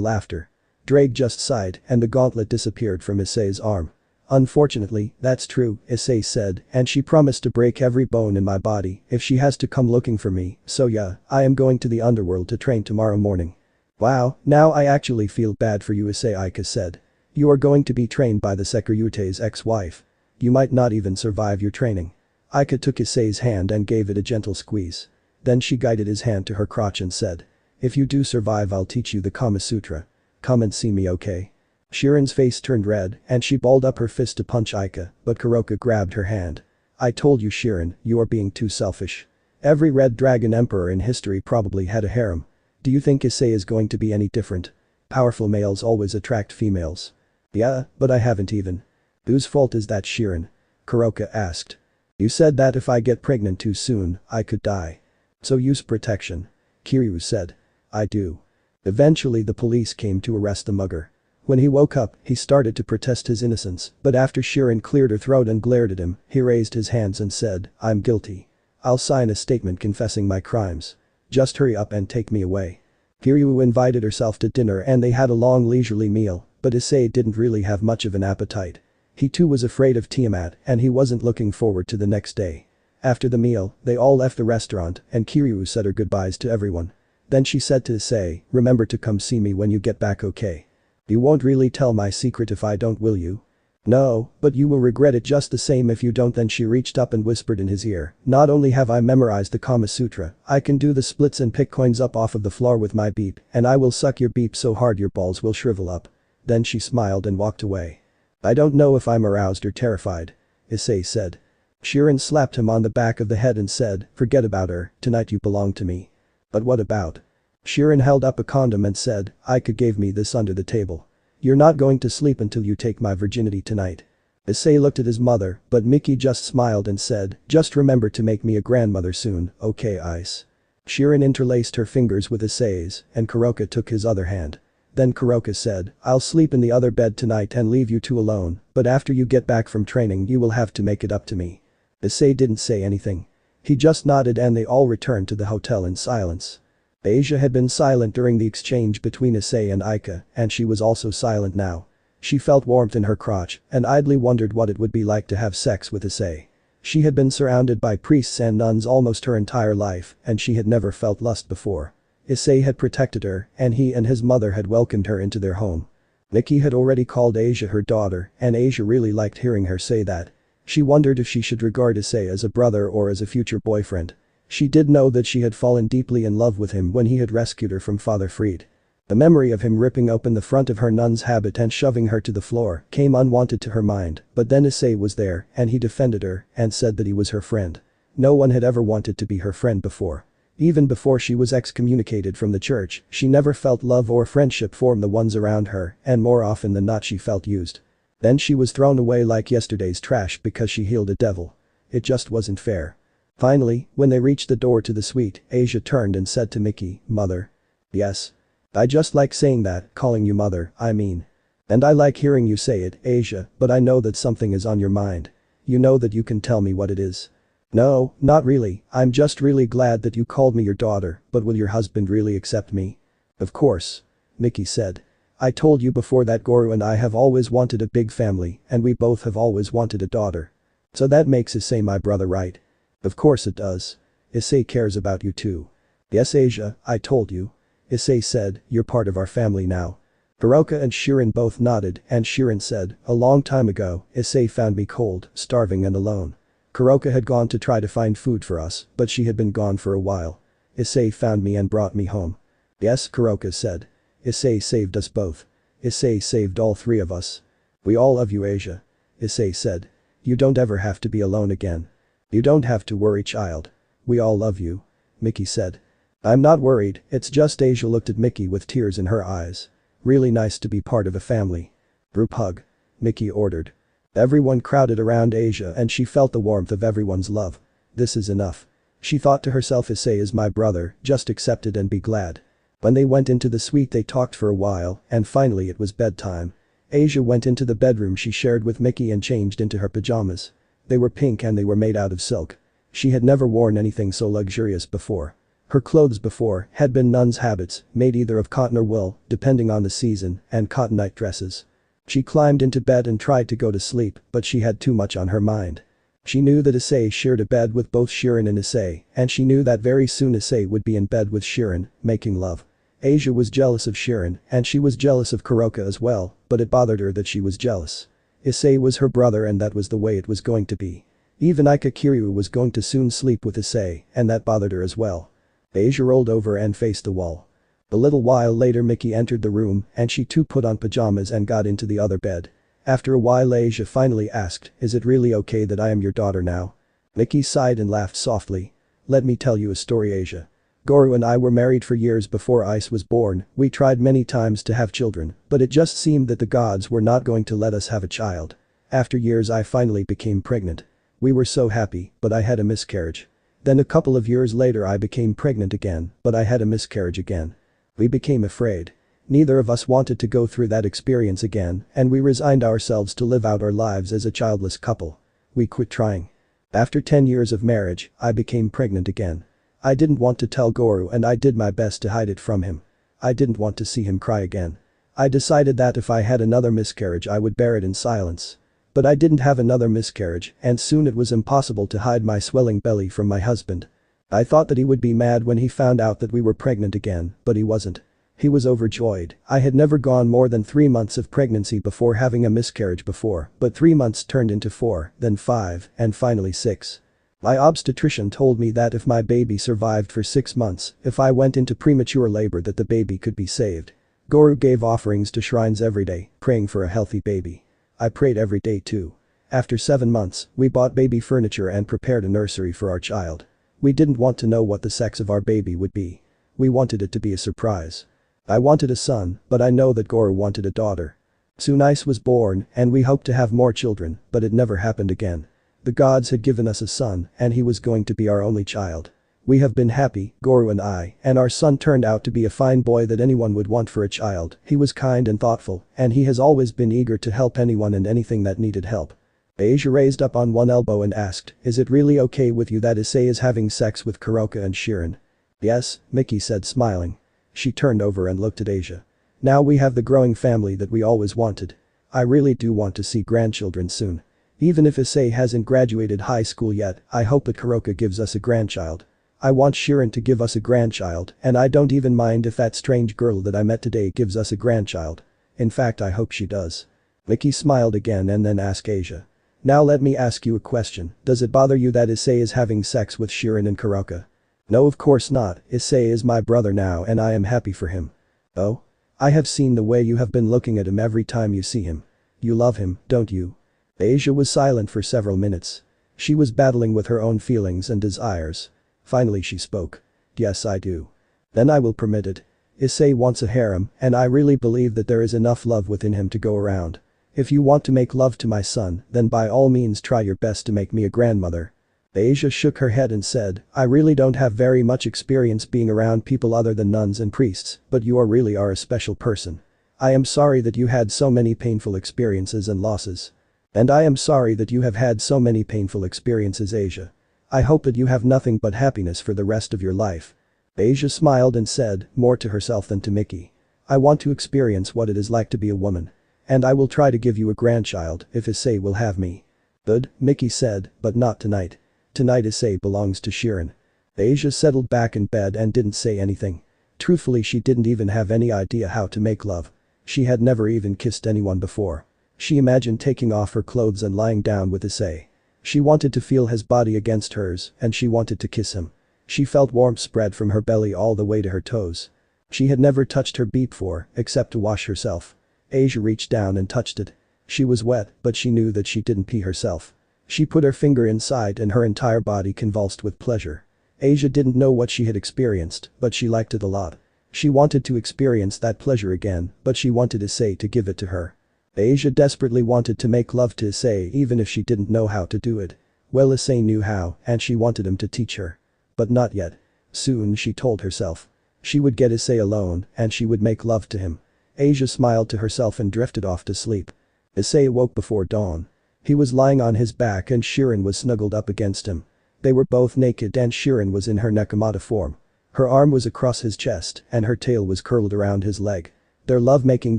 laughter. Drake just sighed and the gauntlet disappeared from Issei's arm. "Unfortunately, that's true," Issei said, "and she promised to break every bone in my body if she has to come looking for me, so yeah, I am going to the underworld to train tomorrow morning." "Wow, now I actually feel bad for you," Issei Aika said. "You are going to be trained by the Sekiryyuuei's ex-wife. You might not even survive your training." Aika took Issei's hand and gave it a gentle squeeze. Then she guided his hand to her crotch and said, "If you do survive I'll teach you the Kama Sutra. Come and see me, okay?" Shirin's face turned red and she balled up her fist to punch Aika, but Kuroka grabbed her hand. I told you Shirin, you are being too selfish. Every Red Dragon Emperor in history probably had a harem. Do you think Issei is going to be any different? Powerful males always attract females. Yeah, but I haven't even. Whose fault is that Shirin? Kuroka asked. You said that if I get pregnant too soon, I could die. So use protection. Kiryu said. I do. Eventually the police came to arrest the mugger. When he woke up, he started to protest his innocence, but after Shirin cleared her throat and glared at him, he raised his hands and said, I'm guilty. I'll sign a statement confessing my crimes. Just hurry up and take me away. Kiryu invited herself to dinner and they had a long leisurely meal, but Issei didn't really have much of an appetite. He too was afraid of Tiamat and he wasn't looking forward to the next day. After the meal, they all left the restaurant and Kiryu said her goodbyes to everyone. Then she said to Issei, remember to come see me when you get back, okay? You won't really tell my secret if I don't, will you? No, but you will regret it just the same if you don't. Then she reached up and whispered in his ear, not only have I memorized the Kama Sutra, I can do the splits and pick coins up off of the floor with my beep, and I will suck your beep so hard your balls will shrivel up. Then she smiled and walked away. I don't know if I'm aroused or terrified. Issei said. Shirin slapped him on the back of the head and said, forget about her, tonight you belong to me. But what about? Shirin held up a condom and said, Aika gave me this under the table. You're not going to sleep until you take my virginity tonight. Issei looked at his mother, but Miki just smiled and said, just remember to make me a grandmother soon, okay Ice? Shirin interlaced her fingers with Issei's, and Kuroka took his other hand. Then Kuroka said, I'll sleep in the other bed tonight and leave you two alone, but after you get back from training you will have to make it up to me. Issei didn't say anything. He just nodded and they all returned to the hotel in silence. Asia had been silent during the exchange between Issei and Aika, and she was also silent now. She felt warmth in her crotch and idly wondered what it would be like to have sex with Issei. She had been surrounded by priests and nuns almost her entire life and she had never felt lust before. Issei had protected her and he and his mother had welcomed her into their home. Nikki had already called Asia her daughter and Asia really liked hearing her say that. She wondered if she should regard Issei as a brother or as a future boyfriend. She did know that she had fallen deeply in love with him when he had rescued her from Father Fried. The memory of him ripping open the front of her nun's habit and shoving her to the floor came unwanted to her mind, but then Issei was there and he defended her and said that he was her friend. No one had ever wanted to be her friend before. Even before she was excommunicated from the church, she never felt love or friendship from the ones around her, and more often than not she felt used. Then she was thrown away like yesterday's trash because she healed a devil. It just wasn't fair. Finally, when they reached the door to the suite, Asia turned and said to Miki, Mother. Yes. I just like saying that, calling you mother, I mean. And I like hearing you say it, Asia, but I know that something is on your mind. You know that you can tell me what it is. No, not really, I'm just really glad that you called me your daughter, but will your husband really accept me? Of course. Miki said. I told you before that Goro and I have always wanted a big family and we both have always wanted a daughter. So that makes Issei my brother, right? Of course it does. Issei cares about you too. Yes Asia, I told you. Issei said, you're part of our family now. Kuroka and Shirin both nodded and Shirin said, a long time ago, Issei found me cold, starving and alone. Kuroka had gone to try to find food for us, but she had been gone for a while. Issei found me and brought me home. Yes, Kuroka said. Issei saved us both. Issei saved all three of us. We all love you Asia. Issei said. You don't ever have to be alone again. You don't have to worry child. We all love you. Miki said. I'm not worried, it's just Asia looked at Miki with tears in her eyes. Really nice to be part of a family. Group hug. Miki ordered. Everyone crowded around Asia and she felt the warmth of everyone's love. This is enough. She thought to herself Issei is my brother, just accept it and be glad. When they went into the suite they talked for a while and finally it was bedtime. Asia went into the bedroom she shared with Miki and changed into her pajamas. They were pink and they were made out of silk. She had never worn anything so luxurious before. Her clothes before had been nun's habits, made either of cotton or wool, depending on the season, and cotton night dresses. She climbed into bed and tried to go to sleep, but she had too much on her mind. She knew that Issei shared a bed with both Shirin and Issei, and she knew that very soon Issei would be in bed with Shirin, making love. Asia was jealous of Shirin, and she was jealous of Kuroka as well, but it bothered her that she was jealous. Issei was her brother and that was the way it was going to be. Even Aika Kiryu was going to soon sleep with Issei, and that bothered her as well. Asia rolled over and faced the wall. A little while later Mickey entered the room and she too put on pajamas and got into the other bed. After a while Asia finally asked, "Is it really okay that I am your daughter now?" Mickey sighed and laughed softly. "Let me tell you a story, Asia. Goro and I were married for years before Ice was born. We tried many times to have children, but it just seemed that the gods were not going to let us have a child. After years I finally became pregnant. We were so happy, but I had a miscarriage. Then a couple of years later I became pregnant again, but I had a miscarriage again. We became afraid. Neither of us wanted to go through that experience again, and we resigned ourselves to live out our lives as a childless couple. We quit trying. After 10 years of marriage, I became pregnant again. I didn't want to tell Goro and I did my best to hide it from him. I didn't want to see him cry again. I decided that if I had another miscarriage I would bear it in silence. But I didn't have another miscarriage and soon it was impossible to hide my swelling belly from my husband. I thought that he would be mad when he found out that we were pregnant again, but he wasn't. He was overjoyed. I had never gone more than 3 months of pregnancy before having a miscarriage before, but 3 months turned into 4, then 5, and finally 6. My obstetrician told me that if my baby survived for 6 months, if I went into premature labor that the baby could be saved. Goro gave offerings to shrines every day, praying for a healthy baby. I prayed every day too. After 7 months, we bought baby furniture and prepared a nursery for our child. We didn't want to know what the sex of our baby would be. We wanted it to be a surprise. I wanted a son, but I know that Goro wanted a daughter. Soon Ice was born and we hoped to have more children, but it never happened again. The gods had given us a son and he was going to be our only child. We have been happy, Goro and I, and our son turned out to be a fine boy that anyone would want for a child. He was kind and thoughtful, and he has always been eager to help anyone and anything that needed help. Asia raised up on one elbow and asked, "Is it really okay with you that Issei is having sex with Kuroka and Shirone?" "Yes," Mickey said smiling. She turned over and looked at Asia. "Now we have the growing family that we always wanted. I really do want to see grandchildren soon. Even if Issei hasn't graduated high school yet, I hope that Kuroka gives us a grandchild. I want Shirone to give us a grandchild, and I don't even mind if that strange girl that I met today gives us a grandchild. In fact, I hope she does." Mickey smiled again and then asked Asia. "Now let me ask you a question. Does it bother you that Issei is having sex with Shirone and Kuroka?" "No, of course not. Issei is my brother now and I am happy for him." "Oh? I have seen the way you have been looking at him every time you see him. You love him, don't you?" Asia was silent for several minutes. She was battling with her own feelings and desires. Finally she spoke. "Yes, I do. Then I will permit it. Issei wants a harem and I really believe that there is enough love within him to go around. If you want to make love to my son, then by all means try your best to make me a grandmother." Asia shook her head and said, "I really don't have very much experience being around people other than nuns and priests, but you really are a special person. I am sorry that you had so many painful experiences and losses. And I am sorry that you have had so many painful experiences, Asia. I hope that you have nothing but happiness for the rest of your life." Asia smiled and said, more to herself than to Mickey, "I want to experience what it is like to be a woman. And I will try to give you a grandchild if Issei will have me." "Good," Mickey said, "but not tonight. Tonight Issei belongs to Shirone." Asia settled back in bed and didn't say anything. Truthfully, she didn't even have any idea how to make love. She had never even kissed anyone before. She imagined taking off her clothes and lying down with Issei. She wanted to feel his body against hers and she wanted to kiss him. She felt warmth spread from her belly all the way to her toes. She had never touched her beat before, except to wash herself. Asia reached down and touched it. She was wet, but she knew that she didn't pee herself. She put her finger inside and her entire body convulsed with pleasure. Asia didn't know what she had experienced, but she liked it a lot. She wanted to experience that pleasure again, but she wanted Issei to give it to her. Asia desperately wanted to make love to Issei even if she didn't know how to do it. Well, Issei knew how and she wanted him to teach her. But not yet. Soon, she told herself. She would get Issei alone and she would make love to him. Asia smiled to herself and drifted off to sleep. Issei awoke before dawn. He was lying on his back and Shirone was snuggled up against him. They were both naked and Shirone was in her Nekomata form. Her arm was across his chest and her tail was curled around his leg. Their lovemaking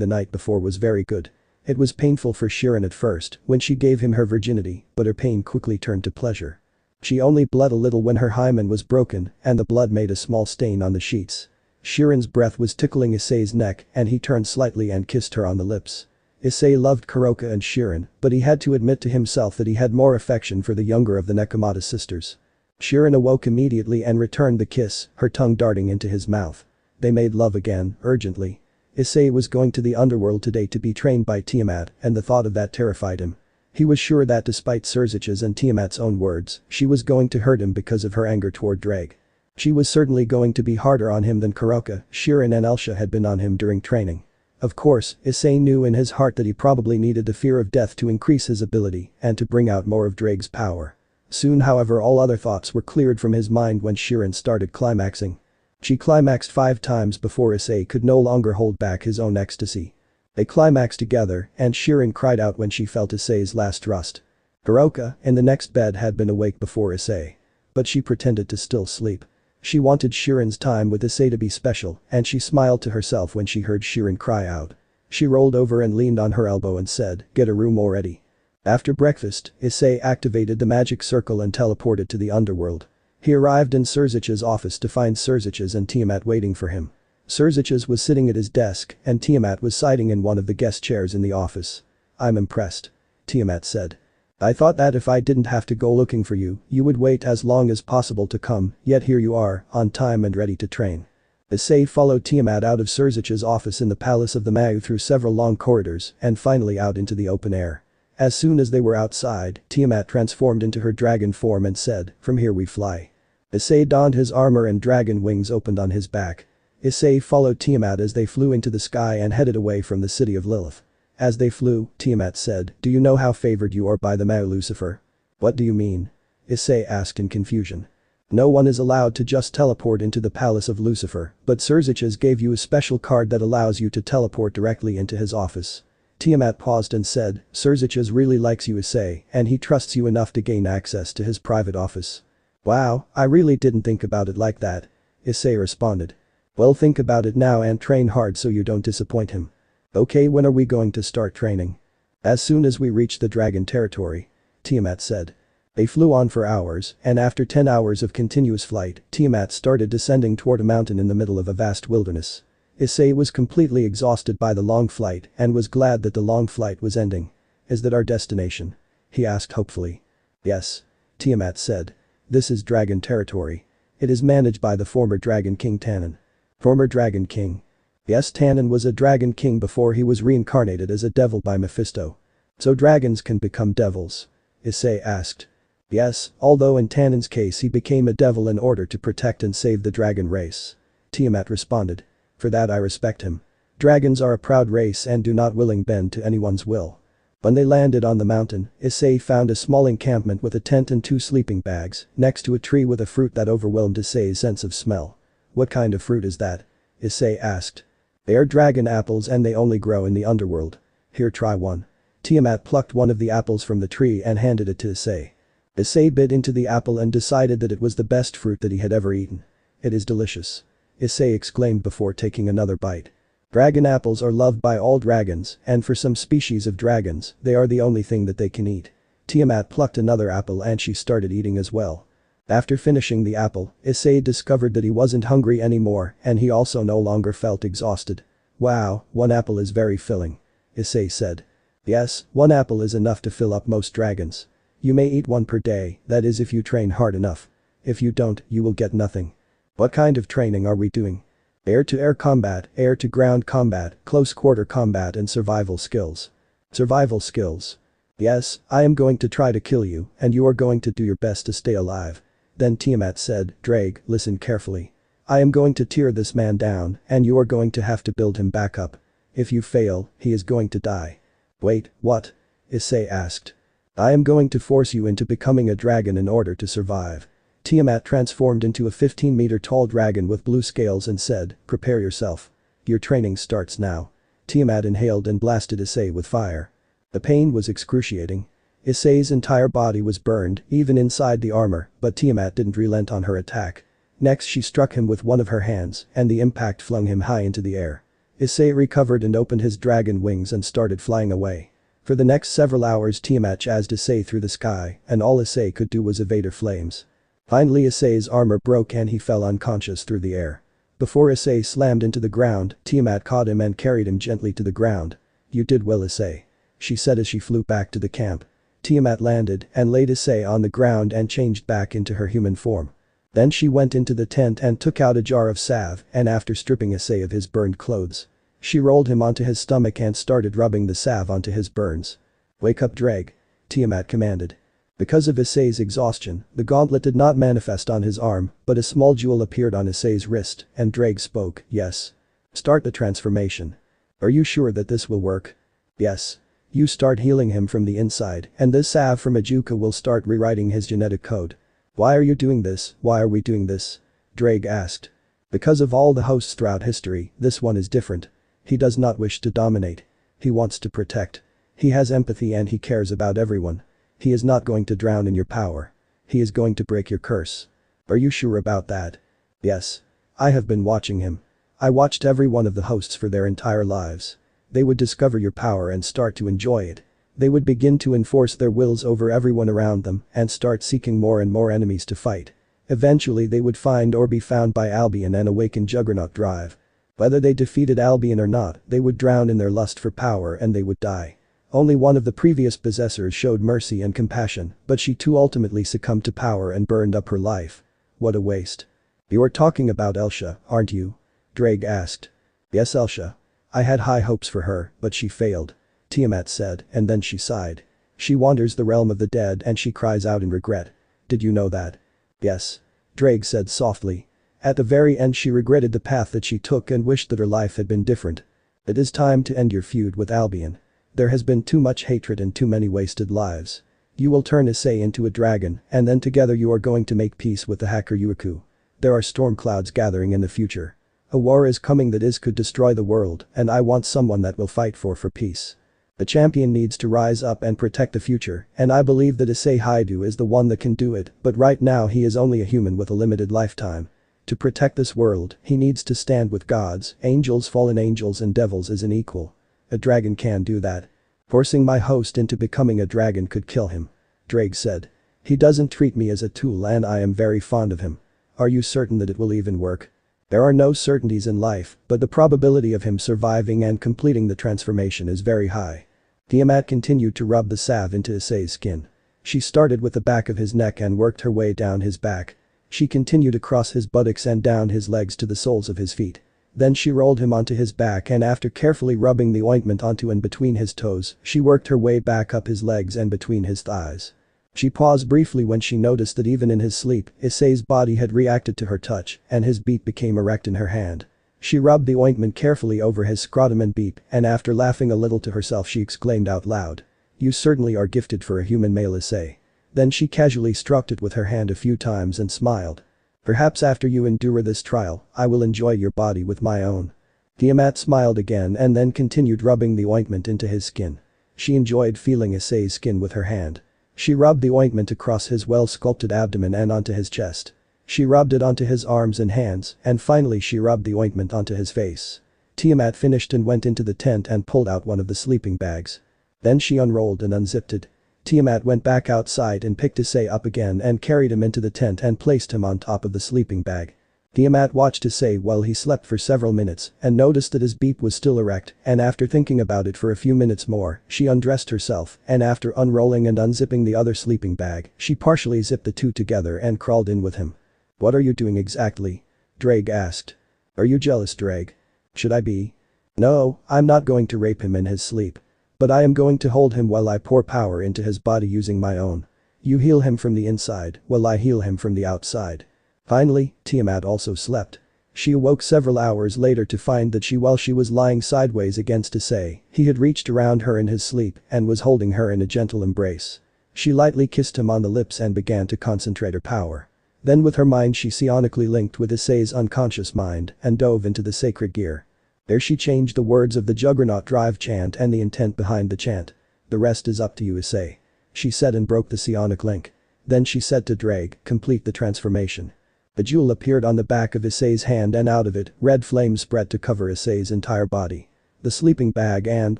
the night before was very good. It was painful for Shirone at first when she gave him her virginity, but her pain quickly turned to pleasure. She only bled a little when her hymen was broken and the blood made a small stain on the sheets. Shirone's breath was tickling Issei's neck and he turned slightly and kissed her on the lips. Issei loved Kuroka and Shirone, but he had to admit to himself that he had more affection for the younger of the Nekomata sisters. Shirone awoke immediately and returned the kiss, her tongue darting into his mouth. They made love again, urgently. Issei was going to the underworld today to be trained by Tiamat, and the thought of that terrified him. He was sure that despite Surzich's and Tiamat's own words, she was going to hurt him because of her anger toward Drake. She was certainly going to be harder on him than Kuroka, Shirone and Elsha had been on him during training. Of course, Issei knew in his heart that he probably needed the fear of death to increase his ability and to bring out more of Drake's power. Soon however all other thoughts were cleared from his mind when Shirone started climaxing. She climaxed 5 times before Issei could no longer hold back his own ecstasy. They climaxed together and Shirone cried out when she felt Issei's last thrust. Kuroka, in the next bed had been awake before Issei. But she pretended to still sleep. She wanted Shirone's time with Issei to be special and she smiled to herself when she heard Shirone cry out. She rolled over and leaned on her elbow and said, "Get a room already." After breakfast, Issei activated the magic circle and teleported to the underworld. He arrived in Surzich's office to find Surzich's and Tiamat waiting for him. Surzich's was sitting at his desk and Tiamat was sitting in one of the guest chairs in the office. "I'm impressed," Tiamat said. "I thought that if I didn't have to go looking for you, you would wait as long as possible to come, yet here you are, on time and ready to train." Issei followed Tiamat out of Surzich's office in the palace of the Mau through several long corridors and finally out into the open air. As soon as they were outside, Tiamat transformed into her dragon form and said, "From here we fly." Issei donned his armor and dragon wings opened on his back. Issei followed Tiamat as they flew into the sky and headed away from the city of Lilith. As they flew, Tiamat said, "Do you know how favored you are by the Mau Lucifer?" "What do you mean?" Issei asked in confusion. "No one is allowed to just teleport into the palace of Lucifer, but Surzich's gave you a special card that allows you to teleport directly into his office." Tiamat paused and said, "Surzich's really likes you Issei and he trusts you enough to gain access to his private office." "Wow, I really didn't think about it like that," Issei responded. "Well, think about it now and train hard so you don't disappoint him." "Okay, when are we going to start training?" "As soon as we reach the dragon territory," Tiamat said. They flew on for hours and after 10 hours of continuous flight, Tiamat started descending toward a mountain in the middle of a vast wilderness. Issei was completely exhausted by the long flight and was glad that the long flight was ending. "Is that our destination?" he asked hopefully. "Yes," Tiamat said. "This is dragon territory. It is managed by the former Dragon King Tannen." "Former Dragon King?" "Yes, Tannen was a dragon king before he was reincarnated as a devil by Mephisto." "So dragons can become devils?" Issei asked. "Yes, although in Tannen's case he became a devil in order to protect and save the dragon race," Tiamat responded. "For that I respect him. Dragons are a proud race and do not willing bend to anyone's will." When they landed on the mountain, Issei found a small encampment with a tent and 2 sleeping bags, next to a tree with a fruit that overwhelmed Issei's sense of smell. "What kind of fruit is that?" Issei asked. "They are dragon apples and they only grow in the underworld. Here, try one." Tiamat plucked one of the apples from the tree and handed it to Issei. Issei bit into the apple and decided that it was the best fruit that he had ever eaten. "It is delicious," Issei exclaimed before taking another bite. Dragon apples are loved by all dragons and for some species of dragons, they are the only thing that they can eat. Tiamat plucked another apple and she started eating as well. After finishing the apple, Issei discovered that he wasn't hungry anymore and he also no longer felt exhausted. "Wow, 1 apple is very filling," Issei said. "Yes, 1 apple is enough to fill up most dragons. You may eat 1 per day, that is if you train hard enough. If you don't, you will get nothing." "What kind of training are we doing?" "Air-to-air combat, air-to-ground combat, close-quarter combat and survival skills." "Survival skills?" "Yes, I am going to try to kill you and you are going to do your best to stay alive." Then Tiamat said, "Drake, listen carefully. I am going to tear this man down and you are going to have to build him back up. If you fail, he is going to die." "Wait, what?" Issei asked. "I am going to force you into becoming a dragon in order to survive." Tiamat transformed into a 15-meter tall dragon with blue scales and said, "Prepare yourself. Your training starts now." Tiamat inhaled and blasted Issei with fire. The pain was excruciating. Issei's entire body was burned, even inside the armor, but Tiamat didn't relent on her attack. Next she struck him with one of her hands and the impact flung him high into the air. Issei recovered and opened his dragon wings and started flying away. For the next several hours Tiamat chased Issei through the sky and all Issei could do was evade her flames. Finally Issei's armor broke and he fell unconscious through the air. Before Issei slammed into the ground, Tiamat caught him and carried him gently to the ground. "You did well Issei," she said as she flew back to the camp. Tiamat landed and laid Issei on the ground and changed back into her human form. Then she went into the tent and took out a jar of salve, and after stripping Issei of his burned clothes, she rolled him onto his stomach and started rubbing the salve onto his burns. "Wake up, Dreg," Tiamat commanded. Because of Issei's exhaustion, the gauntlet did not manifest on his arm, but a small jewel appeared on Issei's wrist, and Dreg spoke, "Yes. Start the transformation. Are you sure that this will work?" "Yes. You start healing him from the inside, and this salve from Ajuka will start rewriting his genetic code." "Why are you doing this? Why are we doing this?" Dreg asked. "Because of all the hosts throughout history, this one is different. He does not wish to dominate. He wants to protect. He has empathy and he cares about everyone. He is not going to drown in your power. He is going to break your curse. Are you sure about that?" "Yes. I have been watching him. I watched every one of the hosts for their entire lives. They would discover your power and start to enjoy it. They would begin to enforce their wills over everyone around them and start seeking more and more enemies to fight. Eventually they would find or be found by Albion and awaken Juggernaut Drive. Whether they defeated Albion or not, they would drown in their lust for power and they would die. Only one of the previous possessors showed mercy and compassion, but she too ultimately succumbed to power and burned up her life. What a waste." "You are talking about Elsha, aren't you?" Dreg asked. "Yes, Elsha. I had high hopes for her, but she failed," Tiamat said, and then she sighed. "She wanders the realm of the dead and she cries out in regret. Did you know that?" "Yes," Dreg said softly. At the very end she regretted the path that she took and wished that her life had been different. "It is time to end your feud with Albion. There has been too much hatred and too many wasted lives. You will turn Issei into a dragon, and then together you are going to make peace with the hacker Yuiku. There are storm clouds gathering in the future. A war is coming that could destroy the world, and I want someone that will fight for peace. The champion needs to rise up and protect the future, and I believe that Issei Haidu is the one that can do it, but right now he is only a human with a limited lifetime. To protect this world, he needs to stand with gods, angels, fallen angels and devils as an equal. A dragon can do that. Forcing my host into becoming a dragon could kill him," Dreg said. "He doesn't treat me as a tool and I am very fond of him. Are you certain that it will even work?" "There are no certainties in life, but the probability of him surviving and completing the transformation is very high." Tiamat continued to rub the salve into Issei's skin. She started with the back of his neck and worked her way down his back. She continued across his buttocks and down his legs to the soles of his feet. Then she rolled him onto his back and after carefully rubbing the ointment onto and between his toes, she worked her way back up his legs and between his thighs. She paused briefly when she noticed that even in his sleep, Issei's body had reacted to her touch and his beep became erect in her hand. She rubbed the ointment carefully over his scrotum and beep and after laughing a little to herself she exclaimed out loud. "You certainly are gifted for a human male, Issei." Then she casually stroked it with her hand a few times and smiled. "Perhaps after you endure this trial, I will enjoy your body with my own." Tiamat smiled again and then continued rubbing the ointment into his skin. She enjoyed feeling Issei's skin with her hand. She rubbed the ointment across his well-sculpted abdomen and onto his chest. She rubbed it onto his arms and hands, and finally she rubbed the ointment onto his face. Tiamat finished and went into the tent and pulled out one of the sleeping bags. Then she unrolled and unzipped it. Tiamat went back outside and picked Issei up again and carried him into the tent and placed him on top of the sleeping bag. Tiamat watched Issei while he slept for several minutes and noticed that his beep was still erect and after thinking about it for a few minutes more, she undressed herself and after unrolling and unzipping the other sleeping bag, she partially zipped the two together and crawled in with him. "What are you doing exactly?" Dreg asked. "Are you jealous, Dreg?" "Should I be?" "No, I'm not going to rape him in his sleep. But I am going to hold him while I pour power into his body using my own. You heal him from the inside, while I heal him from the outside." Finally, Tiamat also slept. She awoke several hours later to find that while she was lying sideways against Issei, he had reached around her in his sleep and was holding her in a gentle embrace. She lightly kissed him on the lips and began to concentrate her power. Then with her mind she psionically linked with Issei's unconscious mind and dove into the sacred gear. There she changed the words of the Juggernaut Drive chant and the intent behind the chant. "The rest is up to you, Issei," she said and broke the psionic link. Then she said to Dreg, "Complete the transformation." A jewel appeared on the back of Issei's hand and out of it, red flames spread to cover Issei's entire body. The sleeping bag and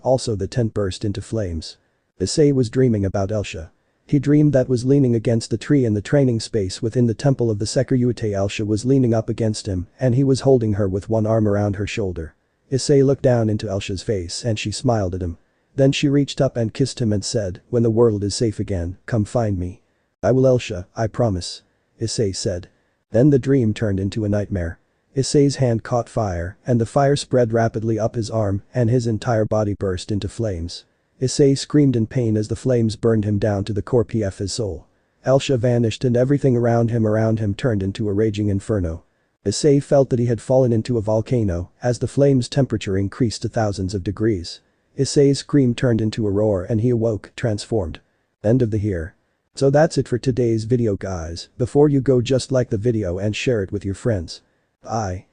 also the tent burst into flames. Issei was dreaming about Elsha. He dreamed that was leaning against the tree in the training space within the temple of the Sekiryyuuei. Elsha was leaning up against him and he was holding her with one arm around her shoulder. Issei looked down into Elsha's face and she smiled at him. Then she reached up and kissed him and said, "When the world is safe again, come find me." "I will, Elsha, I promise," Issei said. Then the dream turned into a nightmare. Issei's hand caught fire, and the fire spread rapidly up his arm, and his entire body burst into flames. Issei screamed in pain as the flames burned him down to the core of his soul. Elsha vanished and everything around him turned into a raging inferno. Issei felt that he had fallen into a volcano as the flame's temperature increased to thousands of degrees. Issei's scream turned into a roar and he awoke, transformed. End of the here. So that's it for today's video guys. Before you go, just like the video and share it with your friends. Bye.